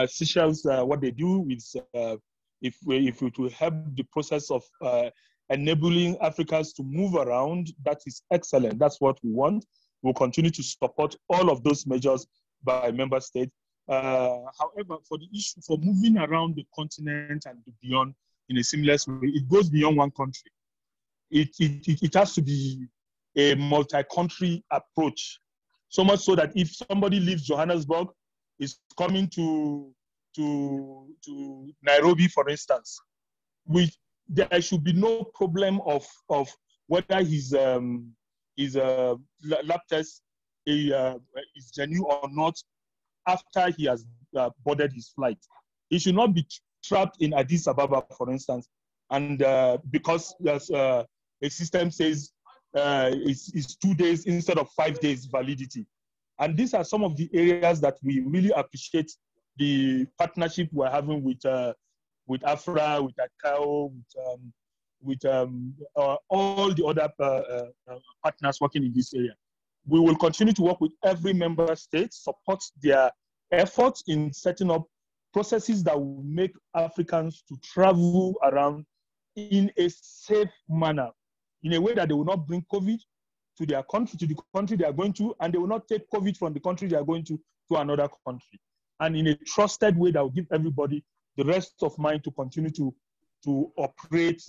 Seychelles, what they do is, if it will help the process of enabling Africans to move around, that is excellent. That's what we want. We'll continue to support all of those measures by member states. However, for the issue for moving around the continent and beyond in a seamless way, it goes beyond one country. It has to be a multi-country approach. So much so that if somebody leaves Johannesburg, is coming to Nairobi, for instance, there should be no problem of whether his lab test is genuine or not after he has boarded his flight. He should not be trapped in Addis Ababa, for instance, and because a system says it's 2 days instead of 5 days validity. And these are some of the areas that we really appreciate the partnership we're having with AFRAA, with ACAO, with all the other partners working in this area. We will continue to work with every member state, support their efforts in setting up processes that will make Africans to travel around in a safe manner, in a way that they will not bring COVID to their country, to the country they are going to, and they will not take COVID from the country they are going to another country. And in a trusted way that will give everybody the rest of mind to continue to operate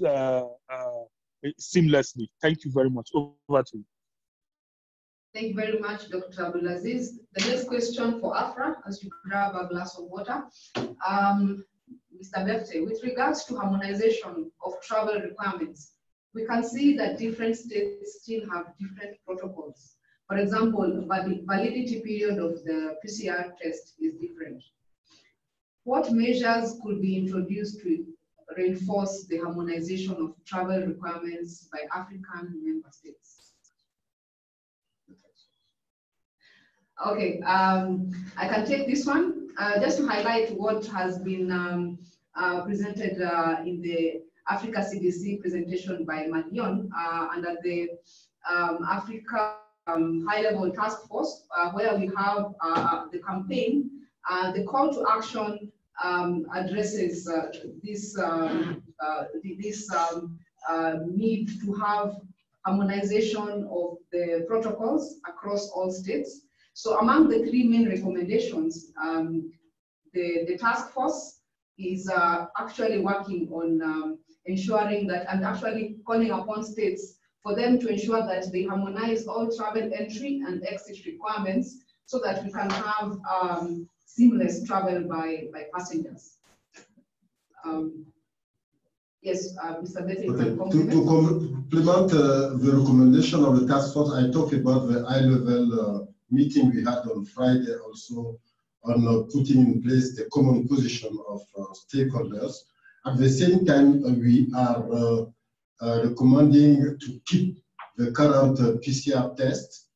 seamlessly. Thank you very much. Over to you. Thank you very much, Dr. Abdulaziz. The next question for AFRAA, as you grab a glass of water. Mr. Befte, with regards to harmonization of travel requirements, we can see that different states still have different protocols. For example, the validity period of the PCR test is different. What measures could be introduced to reinforce the harmonization of travel requirements by African member states? Okay, I can take this one. Just to highlight what has been presented in the Africa CDC presentation by Marion under the Africa High-Level Task Force, where we have the campaign. The call to action addresses this need to have harmonization of the protocols across all states. So among the three main recommendations, the task force is actually working on ensuring that, and actually calling upon states for them to ensure that they harmonize all travel entry and exit requirements so that we can have seamless travel by passengers. Yes, Mr. Betty, okay. To complement the recommendation of the task force, I talked about the high-level meeting we had on Friday also on putting in place the common position of stakeholders. At the same time, we are recommending to keep the current PCR test.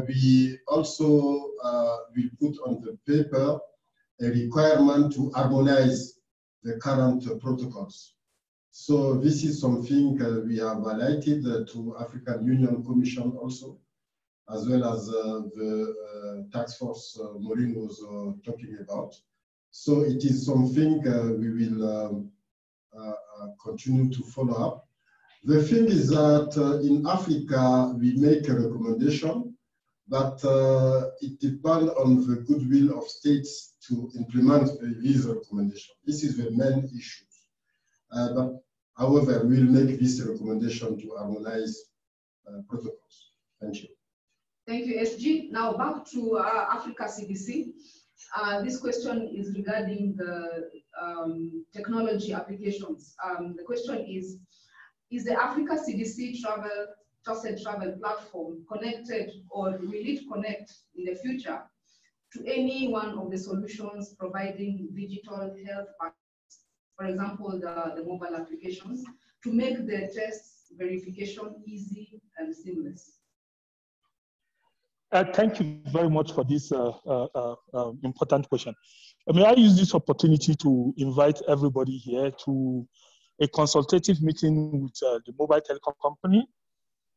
We also will put on the paper a requirement to harmonize the current protocols. So this is something we have highlighted to African Union Commission also, as well as the task force Maureen was talking about. So it is something we will continue to follow up. The thing is that in Africa, we make a recommendation, but it depends on the goodwill of states to implement these recommendations. This is the main issue. But however, we'll make this recommendation to harmonize protocols. Thank you. Thank you, SG. Now back to Africa CDC. This question is regarding the technology applications. The question is the Africa CDC trusted travel platform connected, or will it connect in the future to any one of the solutions providing digital health, for example, the mobile applications, to make the test verification easy and seamless? Thank you very much for this important question. May I use this opportunity to invite everybody here to a consultative meeting with the mobile telecom company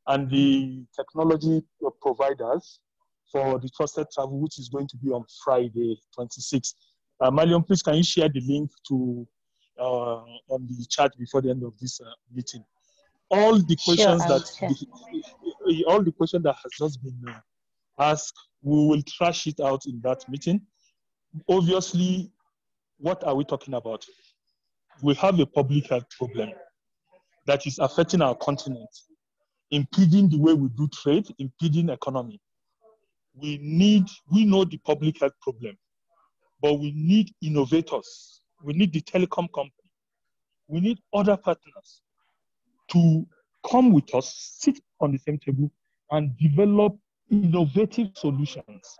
and the technology providers for the trusted travel, which is going to be on Friday, 26th. Marion, please, can you share the link to on the chat before the end of this meeting? All the questions all the questions that has just been asked, we will trash it out in that meeting. Obviously, what are we talking about? We have a public health problem that is affecting our continent, impeding the way we do trade, impeding economy. We know the public health problem, but we need innovators. We need the telecom company. We need other partners to come with us, sit on the same table, and develop innovative solutions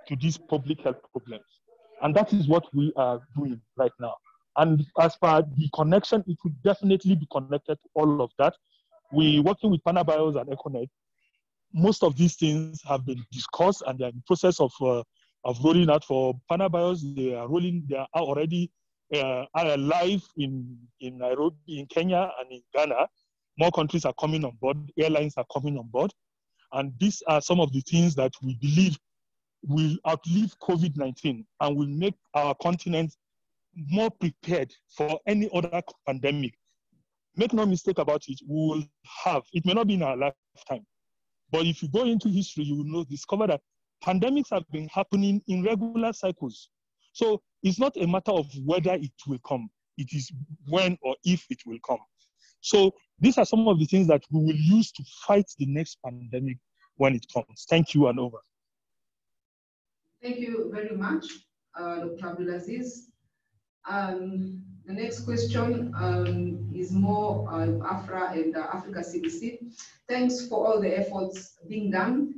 to these public health problems. And that is what we are doing right now. And as per the connection, it will definitely be connected to all of that. We're working with Panabios and Econet. Most of these things have been discussed and they're in the process of rolling out. For Panabios, they are already live in Nairobi, in Kenya, and in Ghana. More countries are coming on board, airlines are coming on board. And these are some of the things that we believe will outlive COVID-19 and will make our continent more prepared for any other pandemic. Make no mistake about it, we will have, it may not be in our lifetime, but if you go into history, you will discover that pandemics have been happening in regular cycles. So it's not a matter of whether it will come, it is when or if it will come. So these are some of the things that we will use to fight the next pandemic when it comes. Thank you, and over. Thank you very much, Dr. Abdulaziz. The next question is more AFRAA and Africa CDC. Thanks for all the efforts being done.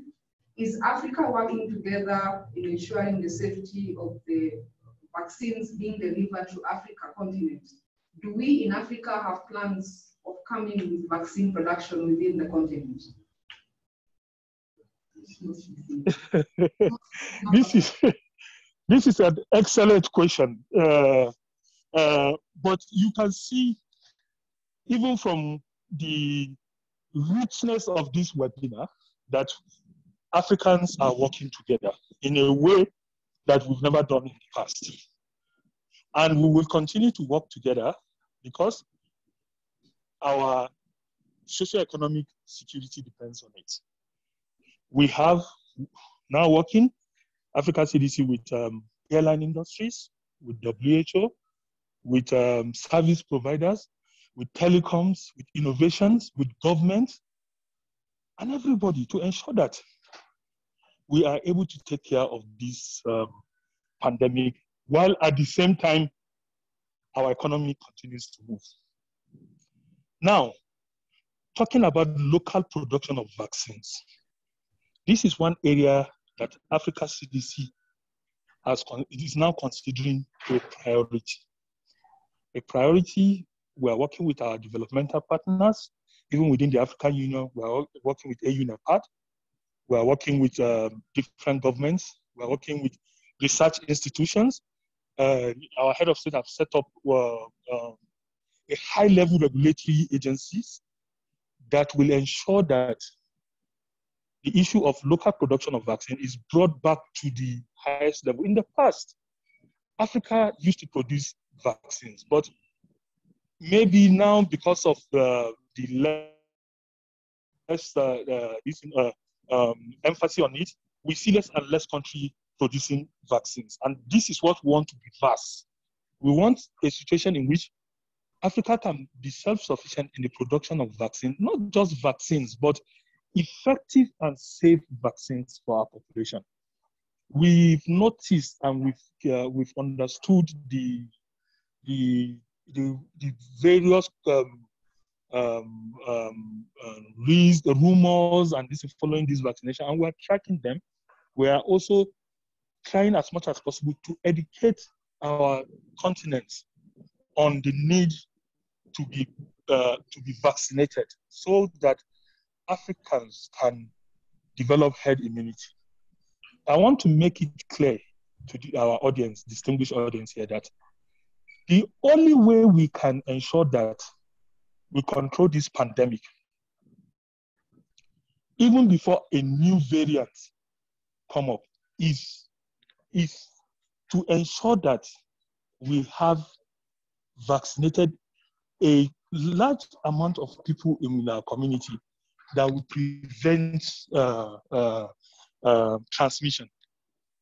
Is Africa working together in ensuring the safety of the vaccines being delivered to Africa continent? Do we in Africa have plans of coming with vaccine production within the continent? This is an excellent question. But you can see, even from the richness of this webinar, that Africans are working together in a way that we've never done in the past. And we will continue to work together because our socioeconomic security depends on it. We have now working Africa CDC with airline industries, with WHO, with service providers, with telecoms, with innovations, with government, and everybody to ensure that we are able to take care of this pandemic while at the same time our economy continues to move. Now, talking about local production of vaccines, this is one area that Africa CDC is now considering a priority. A priority, we are working with our developmental partners, even within the African Union, we are working with AU-NEPAD, we are working with different governments, we are working with research institutions. Our head of state have set up a high-level regulatory agencies that will ensure that the issue of local production of vaccine is brought back to the highest level. In the past, Africa used to produce vaccines, but maybe now because of the less emphasis on it, we see less and less country producing vaccines. And this is what we want to reverse. We want a situation in which Africa can be self-sufficient in the production of vaccines, not just vaccines, but effective and safe vaccines for our population. We've noticed and we've understood the various risks, the rumors, and this is following this vaccination, and we're tracking them. We are also trying as much as possible to educate our continents on the need to be vaccinated so that Africans can develop herd immunity. I want to make it clear to our audience, distinguished audience here, that the only way we can ensure that we control this pandemic, even before a new variant come up, is to ensure that we have vaccinated a large amount of people in our community that will prevent transmission.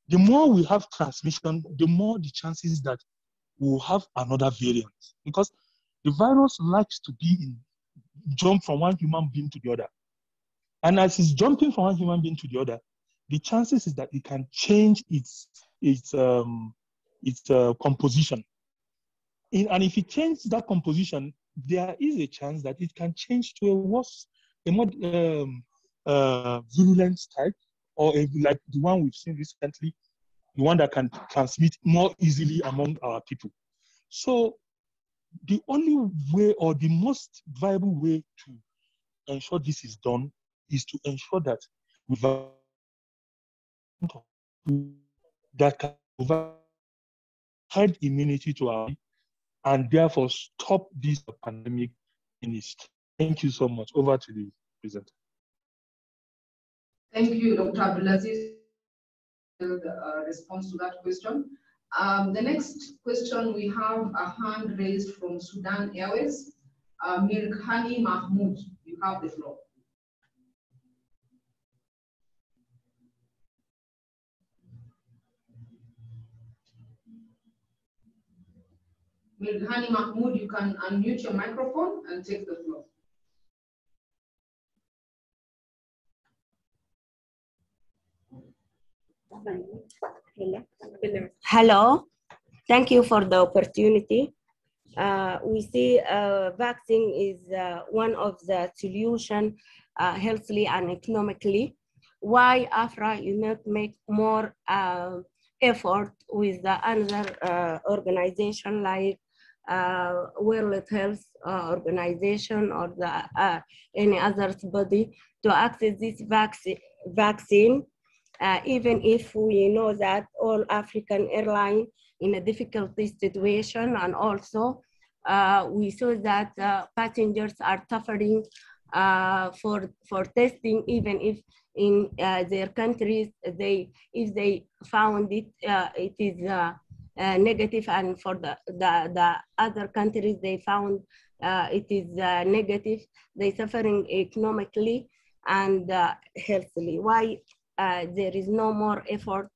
The more we have transmission, the more the chances that we'll have another variant, because the virus likes to jump from one human being to the other. And as it's jumping from one human being to the other, the chances is that it can change its composition. And if it changes that composition, there is a chance that it can change to a more virulent type, or like the one we've seen recently, the one that can transmit more easily among our people. So the only way or the most viable way to ensure this is done is to ensure that we that can provide herd immunity to our people and therefore stop this pandemic in its. Thank you so much. Over to the presenter. Thank you, Dr. Abdulaziz, for the response to that question. The next question, we have a hand raised from Sudan Airways. Mirghani Mahmoud, you have the floor. Mirghani Mahmoud, you can unmute your microphone and take the floor. Hello, thank you for the opportunity. We see vaccine is one of the solution healthily and economically. Why AFRAA you not make more effort with the another organization like World Health Organization or the any other body to access this vaccine? Even if we know that all African airlines in a difficult situation, and also we saw that passengers are suffering for testing, even if in their countries if they found it it is negative, and for the other countries they found it is negative, they suffering economically and healthily. Why there is no more effort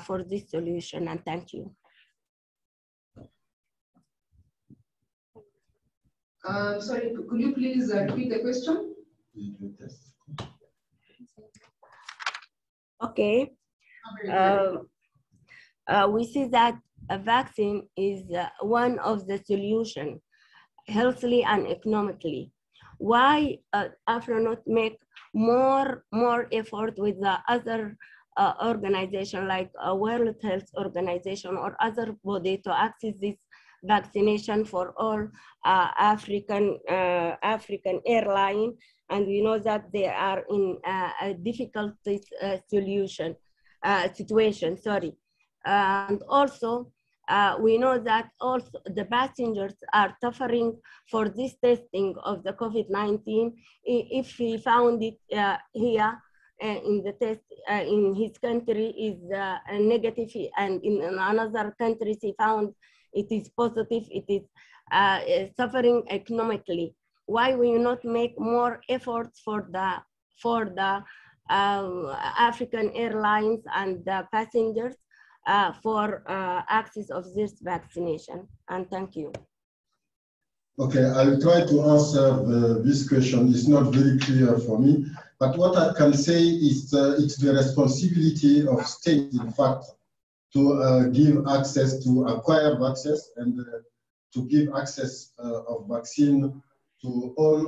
for this solution? And thank you. Sorry, could you please repeat the question? Okay. We see that a vaccine is one of the solutions, healthily and economically. Why AFRAA not make more effort with the other organization like World Health Organization or other body to access this vaccination for all African airline? And we know that they are in a difficult situation. Sorry, and also we know that also the passengers are suffering for this testing of the COVID-19. If he found it here in the test in his country is negative, and in another countries he found it is positive, it is suffering economically. Why will you not make more efforts for the African airlines and the passengers for access of this vaccination? And thank you. Okay, I'll try to answer this question. It's not very clear for me, but what I can say is it's the responsibility of states, in fact, to give access, to acquire access, and to give access of vaccine to all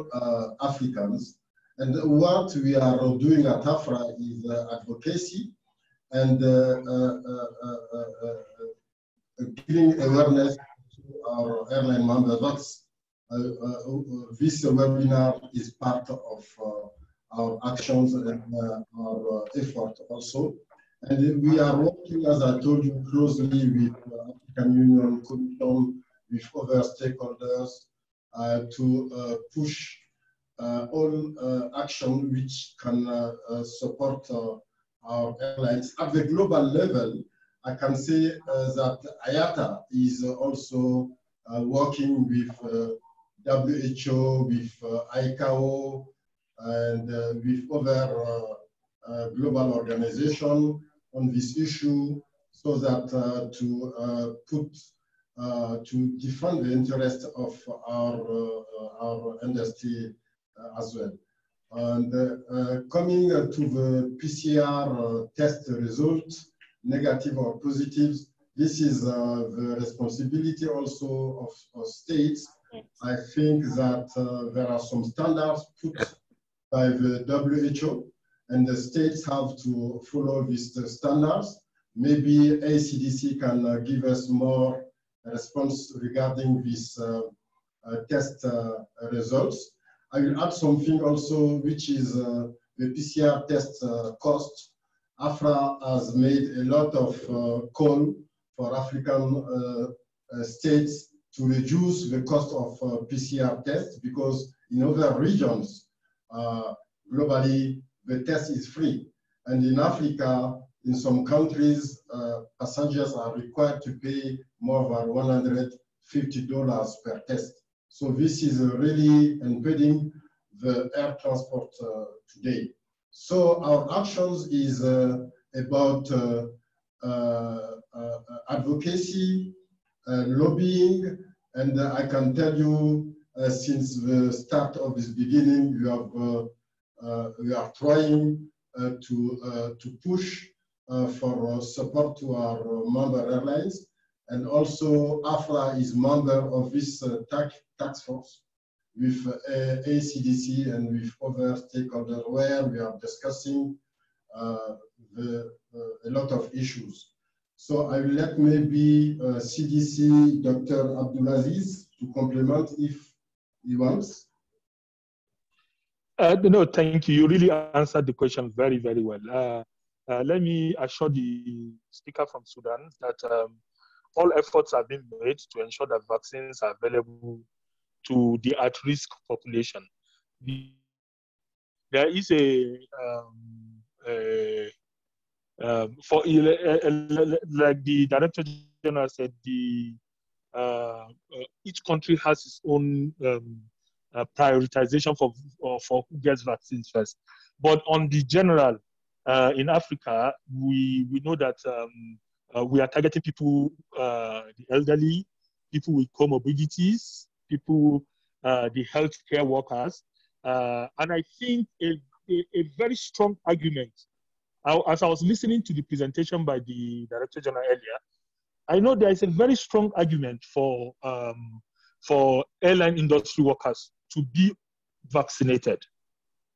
Africans. And what we are doing at AFRAA is advocacy and giving awareness to our airline members. That's this webinar is part of our actions and our effort also. And we are working, as I told you, closely with the African Union Commission, with other stakeholders to push all action which can support our airlines. At the global level, I can say that IATA is also working with WHO, with ICAO, and with other global organizations on this issue, so that to defend the interest of our industry as well. And coming to the PCR test results, negative or positive, this is the responsibility also of states. I think that there are some standards put by the WHO, and the states have to follow these standards. maybe ACDC can give us more response regarding this test results. I will add something also, which is the PCR test cost. AFRAA has made a lot of call for African states to reduce the cost of PCR tests, because in other regions, globally, the test is free. And in Africa, in some countries, passengers are required to pay more than $150 per test. So this is really impeding the air transport today. So our actions is about advocacy, lobbying, and I can tell you since the start of this beginning, we are trying to push for support to our member airlines, and also AFRAA is member of this task force with ACDC and with other stakeholders, where we are discussing a lot of issues. So I will let maybe CDC Dr. Abdulaziz to complement if he wants. No, thank you. You really answered the question very, very well. Let me assure the speaker from Sudan that all efforts are being made to ensure that vaccines are available to the at-risk population. There is like the Director General said, each country has its own prioritization for who gets vaccines first. But on the general, in Africa, we know that we are targeting people, the elderly, people with comorbidities, people, the healthcare workers. And I think a very strong argument, as I was listening to the presentation by the Director General earlier, I know there is a very strong argument for airline industry workers to be vaccinated,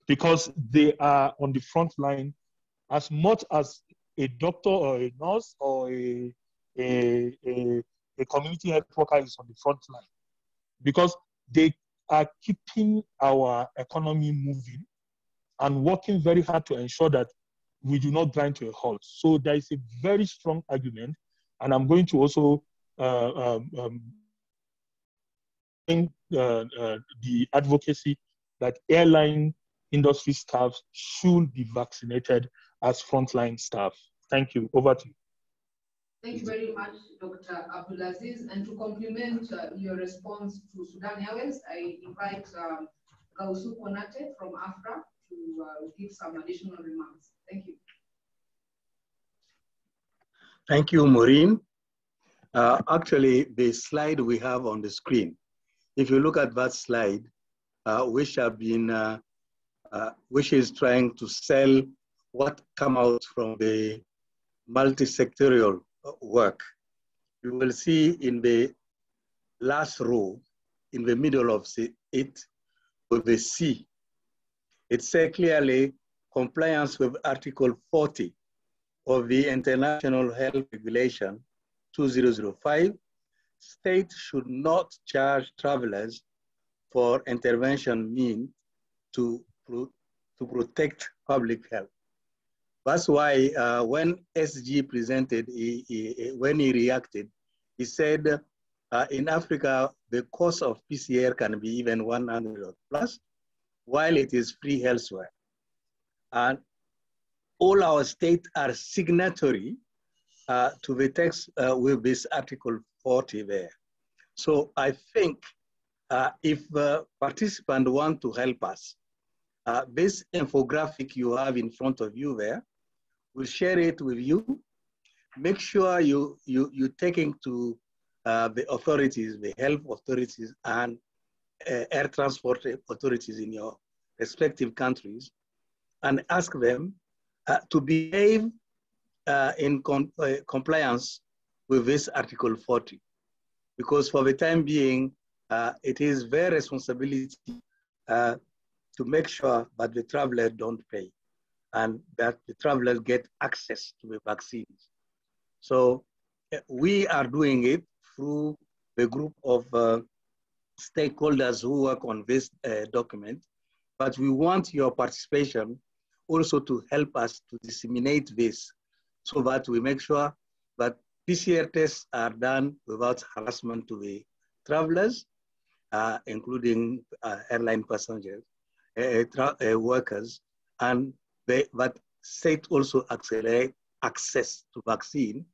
because they are on the front line as much as a doctor or a nurse or a community health worker is on the front line, because they are keeping our economy moving and working very hard to ensure that we do not grind to a halt. So there is a very strong argument, and I'm going to also the advocacy that airline industry staff should be vaccinated as frontline staff. Thank you. Over to you. Thank you very much, Dr. Abdulaziz. And to complement your response to Sudan Airways, I invite Gausu Konate from AFRAA to give some additional remarks. Thank you. Thank you, Maureen. Actually, the slide we have on the screen, if you look at that slide, which is trying to sell what come out from the multi-sectorial work, you will see in the last row, in the middle of it, with the C, it says clearly compliance with Article 40 of the International Health Regulation 2005, states should not charge travelers for intervention means to protect public health. That's why when SG presented, when he reacted, he said, in Africa, the cost of PCR can be even 100 plus, while it is free elsewhere. And all our states are signatory to the text with this Article 40 there. So I think if participants want to help us, this infographic you have in front of you there, we'll share it with you. Make sure you taking to the authorities, the health authorities and air transport authorities in your respective countries, and ask them to behave in compliance with this Article 40. Because for the time being, it is their responsibility to make sure that the travelers don't pay and that the travelers get access to the vaccines. So we are doing it through the group of stakeholders who work on this document, but we want your participation also to help us to disseminate this so that we make sure that PCR tests are done without harassment to the travelers, including airline passengers, workers, and that state also accelerate access to vaccine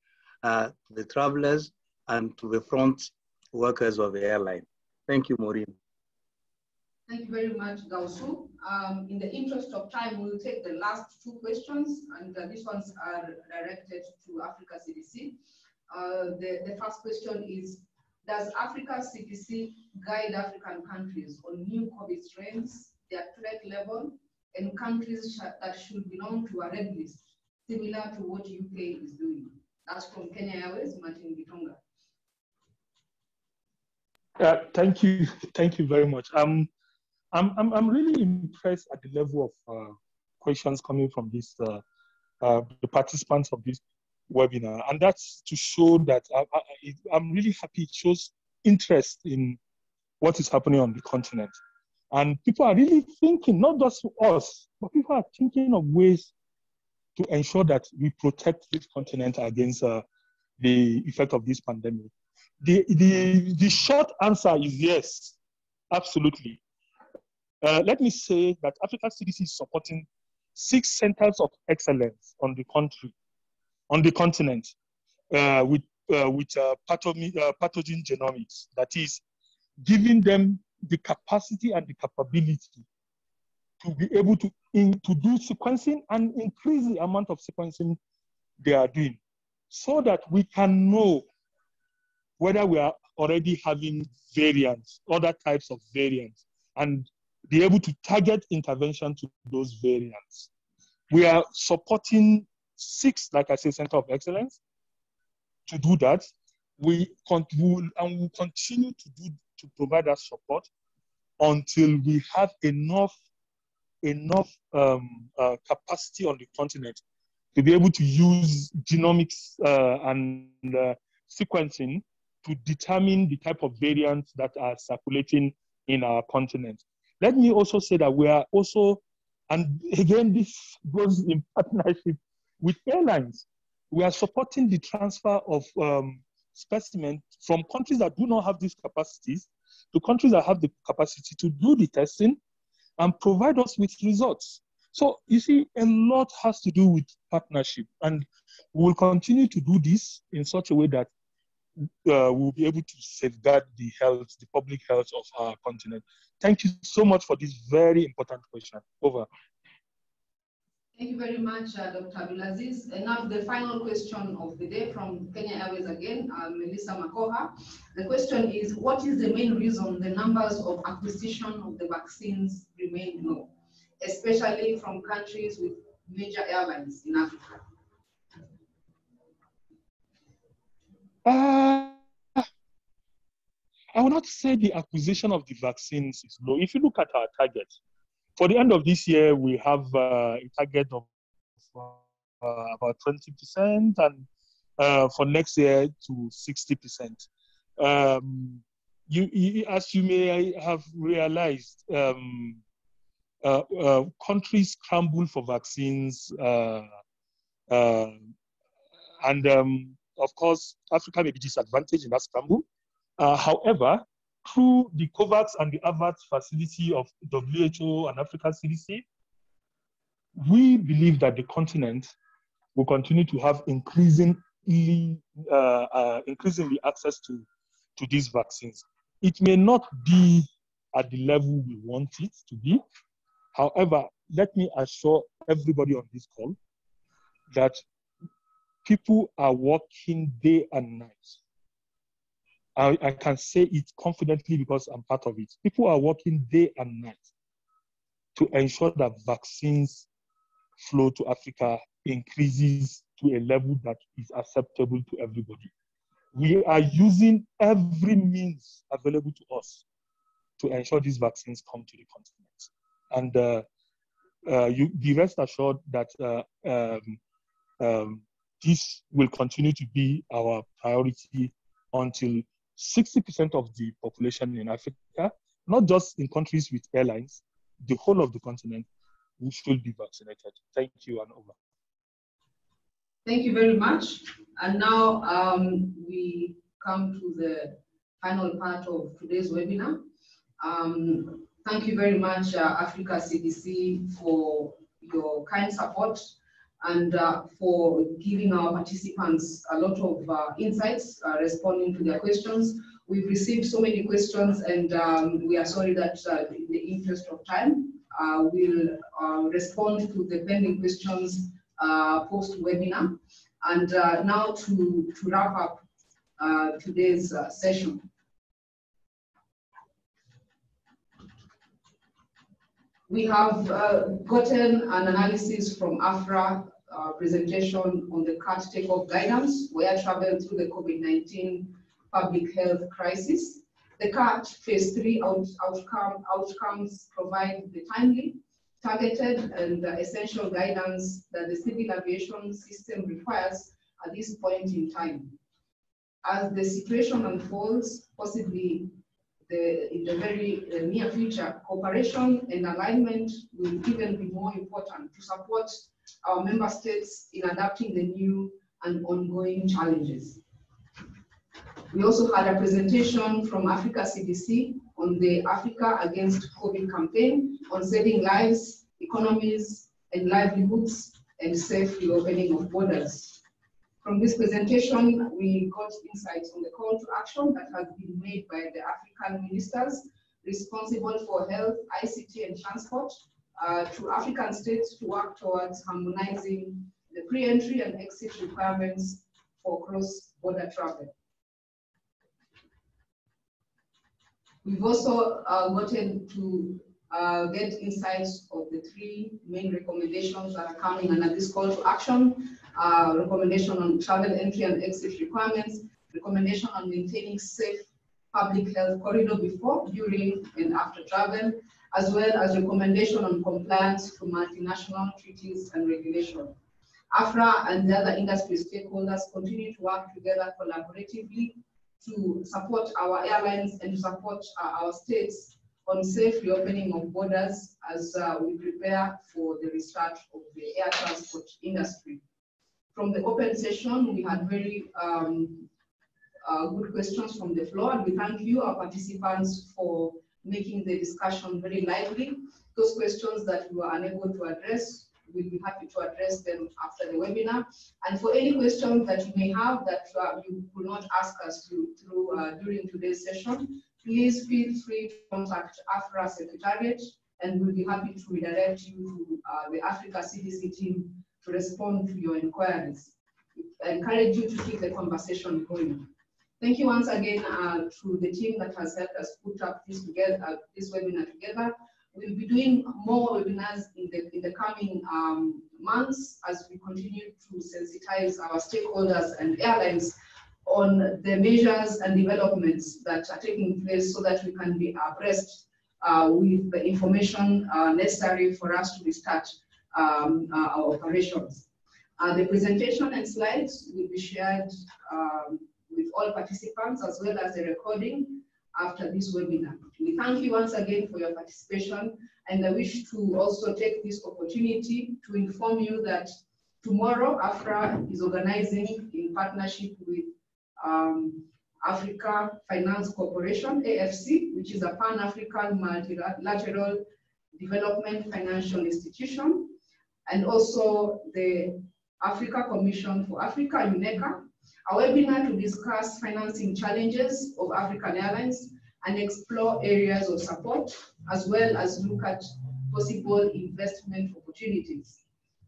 to the travelers and to the front workers of the airline. Thank you, Maureen. Thank you very much, Gausu. In the interest of time, we will take the last two questions, and these ones are directed to Africa CDC. The first question is, does Africa CDC guide African countries on new COVID strains, their threat level, and countries that should belong to a red list, similar to what UK is doing? That's from Kenya Airways, Martin Gitonga. Thank you very much. I'm really impressed at the level of questions coming from this the participants of this webinar, and that's to show that I'm really happy. It shows interest in what is happening on the continent, and people are really thinking, not just us, but people are thinking of ways to ensure that we protect this continent against the effect of this pandemic. The short answer is yes, absolutely. Let me say that Africa CDC is supporting 6 centers of excellence on the continent, with pathogen genomics. That is, giving them the capacity and the capability to be able to do sequencing and increase the amount of sequencing they are doing, so that we can know whether we are already having variants, other types of variants, and be able to target intervention to those variants. We are supporting 6, like I say, Center of Excellence to do that. We will continue to provide that support until we have enough capacity on the continent to be able to use genomics and sequencing to determine the type of variants that are circulating in our continent. Let me also say that we are also, and again, this goes in partnership with airlines. We are supporting the transfer of specimens from countries that do not have these capacities to countries that have the capacity to do the testing and provide us with results. So you see, a lot has to do with partnership, and we will continue to do this in such a way that we'll be able to safeguard the public health of our continent. Thank you so much for this very important question. Over. Thank you very much, Dr. Abdulaziz. And now the final question of the day from Kenya Airways again, Melissa Makoha. The question is, what is the main reason the numbers of acquisition of the vaccines remain low, especially from countries with major airlines in Africa? I will not say the acquisition of the vaccines is low. If you look at our target, for the end of this year, we have a target of about 20%, and for next year to 60%. As you may have realized, countries scramble for vaccines, and of course, Africa may be disadvantaged in that scramble. However, through the COVAX and the AFRAA facility of WHO and Africa CDC, we believe that the continent will continue to have increasingly access to these vaccines. It may not be at the level we want it to be. However, let me assure everybody on this call that people are working day and night. I can say it confidently because I'm part of it. People are working day and night to ensure that vaccines flow to Africa increases to a level that is acceptable to everybody. We are using every means available to us to ensure these vaccines come to the continent. And be rest assured that this will continue to be our priority until 60% of the population in Africa, not just in countries with airlines, the whole of the continent, we should be vaccinated. Thank you, and over. Thank you very much. And now we come to the final part of today's webinar. Thank you very much, Africa CDC, for your kind support and for giving our participants a lot of insights, responding to their questions. We've received so many questions, and we are sorry that in the interest of time, we'll respond to the pending questions post-webinar. And now to wrap up today's session. We have gotten an analysis from AFRAA presentation on the CAT takeoff guidance, where travel through the COVID-19 public health crisis. The CAT phase 3 outcomes provide the timely, targeted, and essential guidance that the civil aviation system requires at this point in time. As the situation unfolds, possibly in the very near future, cooperation and alignment will even be more important to support our member states in adapting the new and ongoing challenges. We also had a presentation from Africa CDC on the Africa Against COVID campaign on saving lives, economies, and livelihoods, and safe reopening of borders. From this presentation, we got insights on the call to action that has been made by the African ministers responsible for health, ICT, and transport to African states to work towards harmonizing the pre-entry and exit requirements for cross-border travel. We've also gotten to get insights of the 3 main recommendations that are coming under this call to action. Recommendation on travel entry and exit requirements, recommendation on maintaining safe public health corridor before, during, and after travel, as well as recommendation on compliance to multinational treaties and regulation. AFRAA and the other industry stakeholders continue to work together collaboratively to support our airlines and to support our states on safe reopening of borders as we prepare for the restart of the air transport industry. From the open session, we had very good questions from the floor, and we thank you, our participants, for making the discussion very lively. Those questions that we were unable to address, we'll be happy to address them after the webinar. And for any questions that you may have that you could not ask us during today's session, please feel free to contact AFRAA Secretariat, and we'll be happy to redirect you to the Africa CDC team to respond to your inquiries. I encourage you to keep the conversation going. Thank you once again to the team that has helped us put up this webinar together. We'll be doing more webinars in the coming months as we continue to sensitize our stakeholders and airlines on the measures and developments that are taking place so that we can be abreast with the information necessary for us to restart our operations. The presentation and slides will be shared with all participants, as well as the recording after this webinar. We thank you once again for your participation, and I wish to also take this opportunity to inform you that tomorrow AFRAA is organizing, in partnership with Africa Finance Corporation, AFC, which is a Pan-African multilateral development financial institution, and also the Africa Commission for Africa, UNECA, a webinar to discuss financing challenges of African airlines and explore areas of support, as well as look at possible investment opportunities.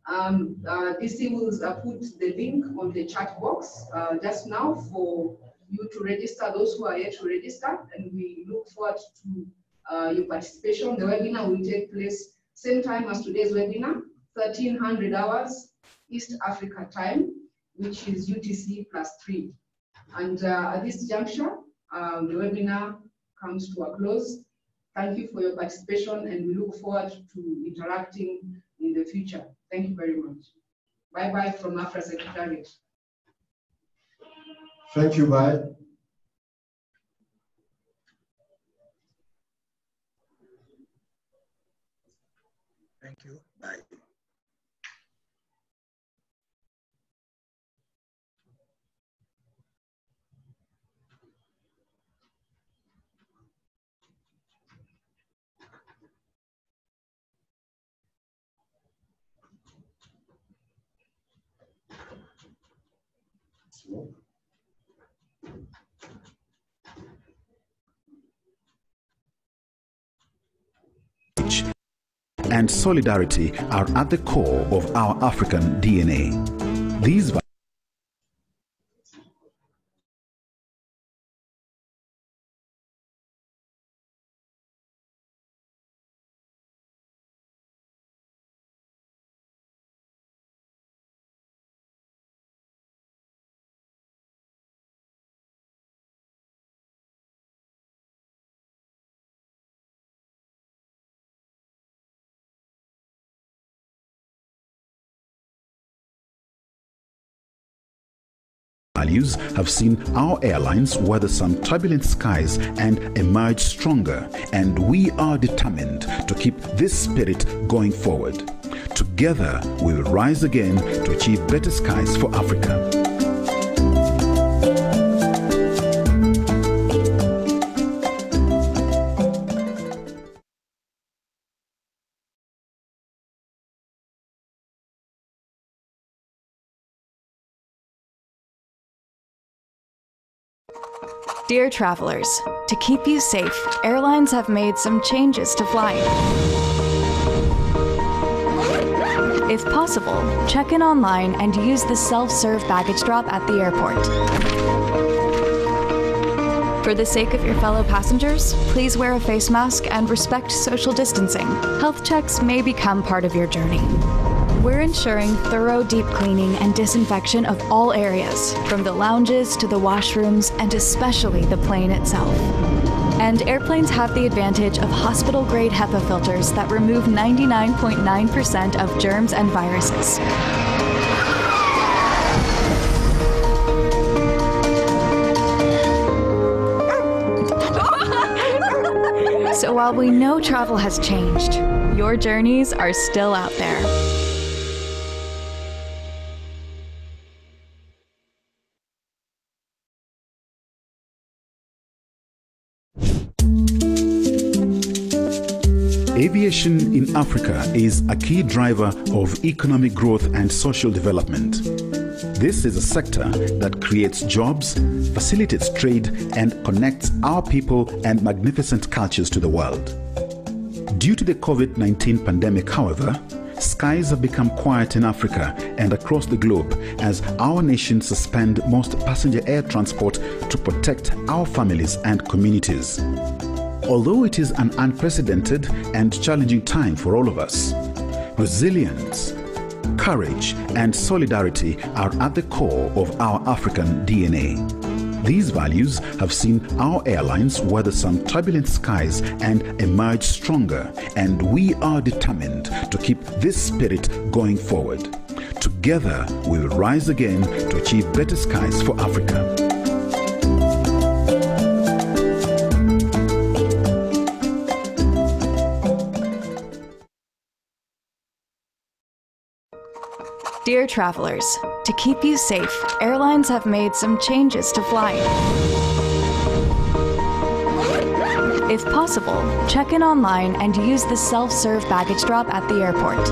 DC will put the link on the chat box just now for you to register, those who are yet to register, and we look forward to your participation. The webinar will take place same time as today's webinar, 1300 hours East Africa time, which is UTC +3. And at this juncture, the webinar comes to a close. Thank you for your participation, and we look forward to interacting in the future. Thank you very much. Bye-bye from AFRAA Secretariat. Thank you, bye. Thank you. Bye. And solidarity are at the core of our African DNA. These values have seen our airlines weather some turbulent skies and emerge stronger, and we are determined to keep this spirit going forward. Together, we will rise again to achieve better skies for Africa. Dear travelers, to keep you safe, airlines have made some changes to flying. If possible, check in online and use the self-serve baggage drop at the airport. For the sake of your fellow passengers, please wear a face mask and respect social distancing. Health checks may become part of your journey. We're ensuring thorough deep cleaning and disinfection of all areas, from the lounges to the washrooms and especially the plane itself. And airplanes have the advantage of hospital-grade HEPA filters that remove 99.9% of germs and viruses. So while we know travel has changed, your journeys are still out there. Aviation in Africa is a key driver of economic growth and social development. This is a sector that creates jobs, facilitates trade, and connects our people and magnificent cultures to the world. Due to the COVID-19 pandemic, however, skies have become quiet in Africa and across the globe as our nation suspend most passenger air transport to protect our families and communities. Although it is an unprecedented and challenging time for all of us, resilience, courage, and solidarity are at the core of our African DNA. These values have seen our airlines weather some turbulent skies and emerge stronger, and we are determined to keep this spirit going forward. Together, we will rise again to achieve better skies for Africa. Dear travelers, to keep you safe, airlines have made some changes to flying. If possible, check in online and use the self-serve baggage drop at the airport.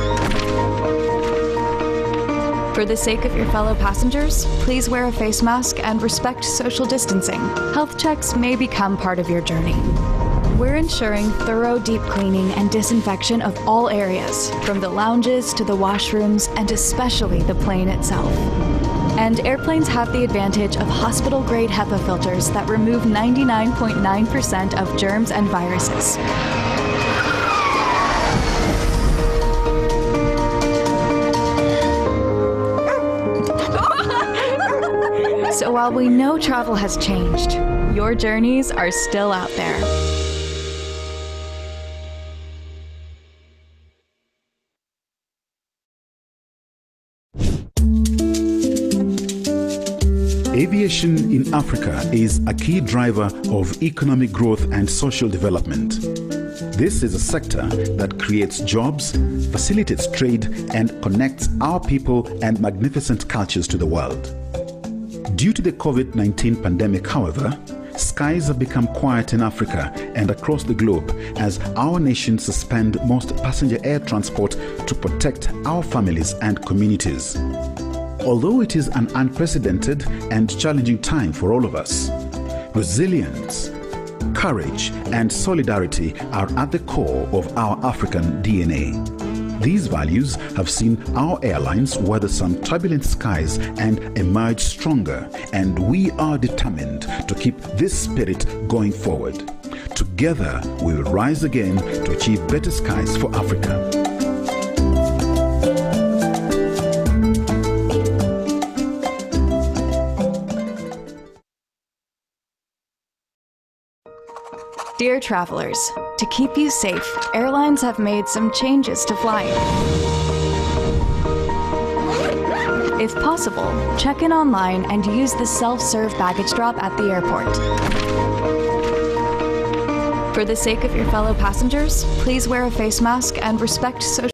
For the sake of your fellow passengers, please wear a face mask and respect social distancing. Health checks may become part of your journey. We're ensuring thorough deep cleaning and disinfection of all areas, from the lounges to the washrooms and especially the plane itself. And airplanes have the advantage of hospital-grade HEPA filters that remove 99.9% of germs and viruses. So while we know travel has changed, your journeys are still out there. Aviation in Africa is a key driver of economic growth and social development. This is a sector that creates jobs, facilitates trade, and connects our people and magnificent cultures to the world. Due to the COVID-19 pandemic, however, skies have become quiet in Africa and across the globe as our nation suspend most passenger air transport to protect our families and communities. Although it is an unprecedented and challenging time for all of us, resilience, courage, and solidarity are at the core of our African DNA. These values have seen our airlines weather some turbulent skies and emerge stronger, and we are determined to keep this spirit going forward. Together, we will rise again to achieve better skies for Africa. Dear travelers, to keep you safe, airlines have made some changes to flying. If possible, check in online and use the self-serve baggage drop at the airport. For the sake of your fellow passengers, please wear a face mask and respect social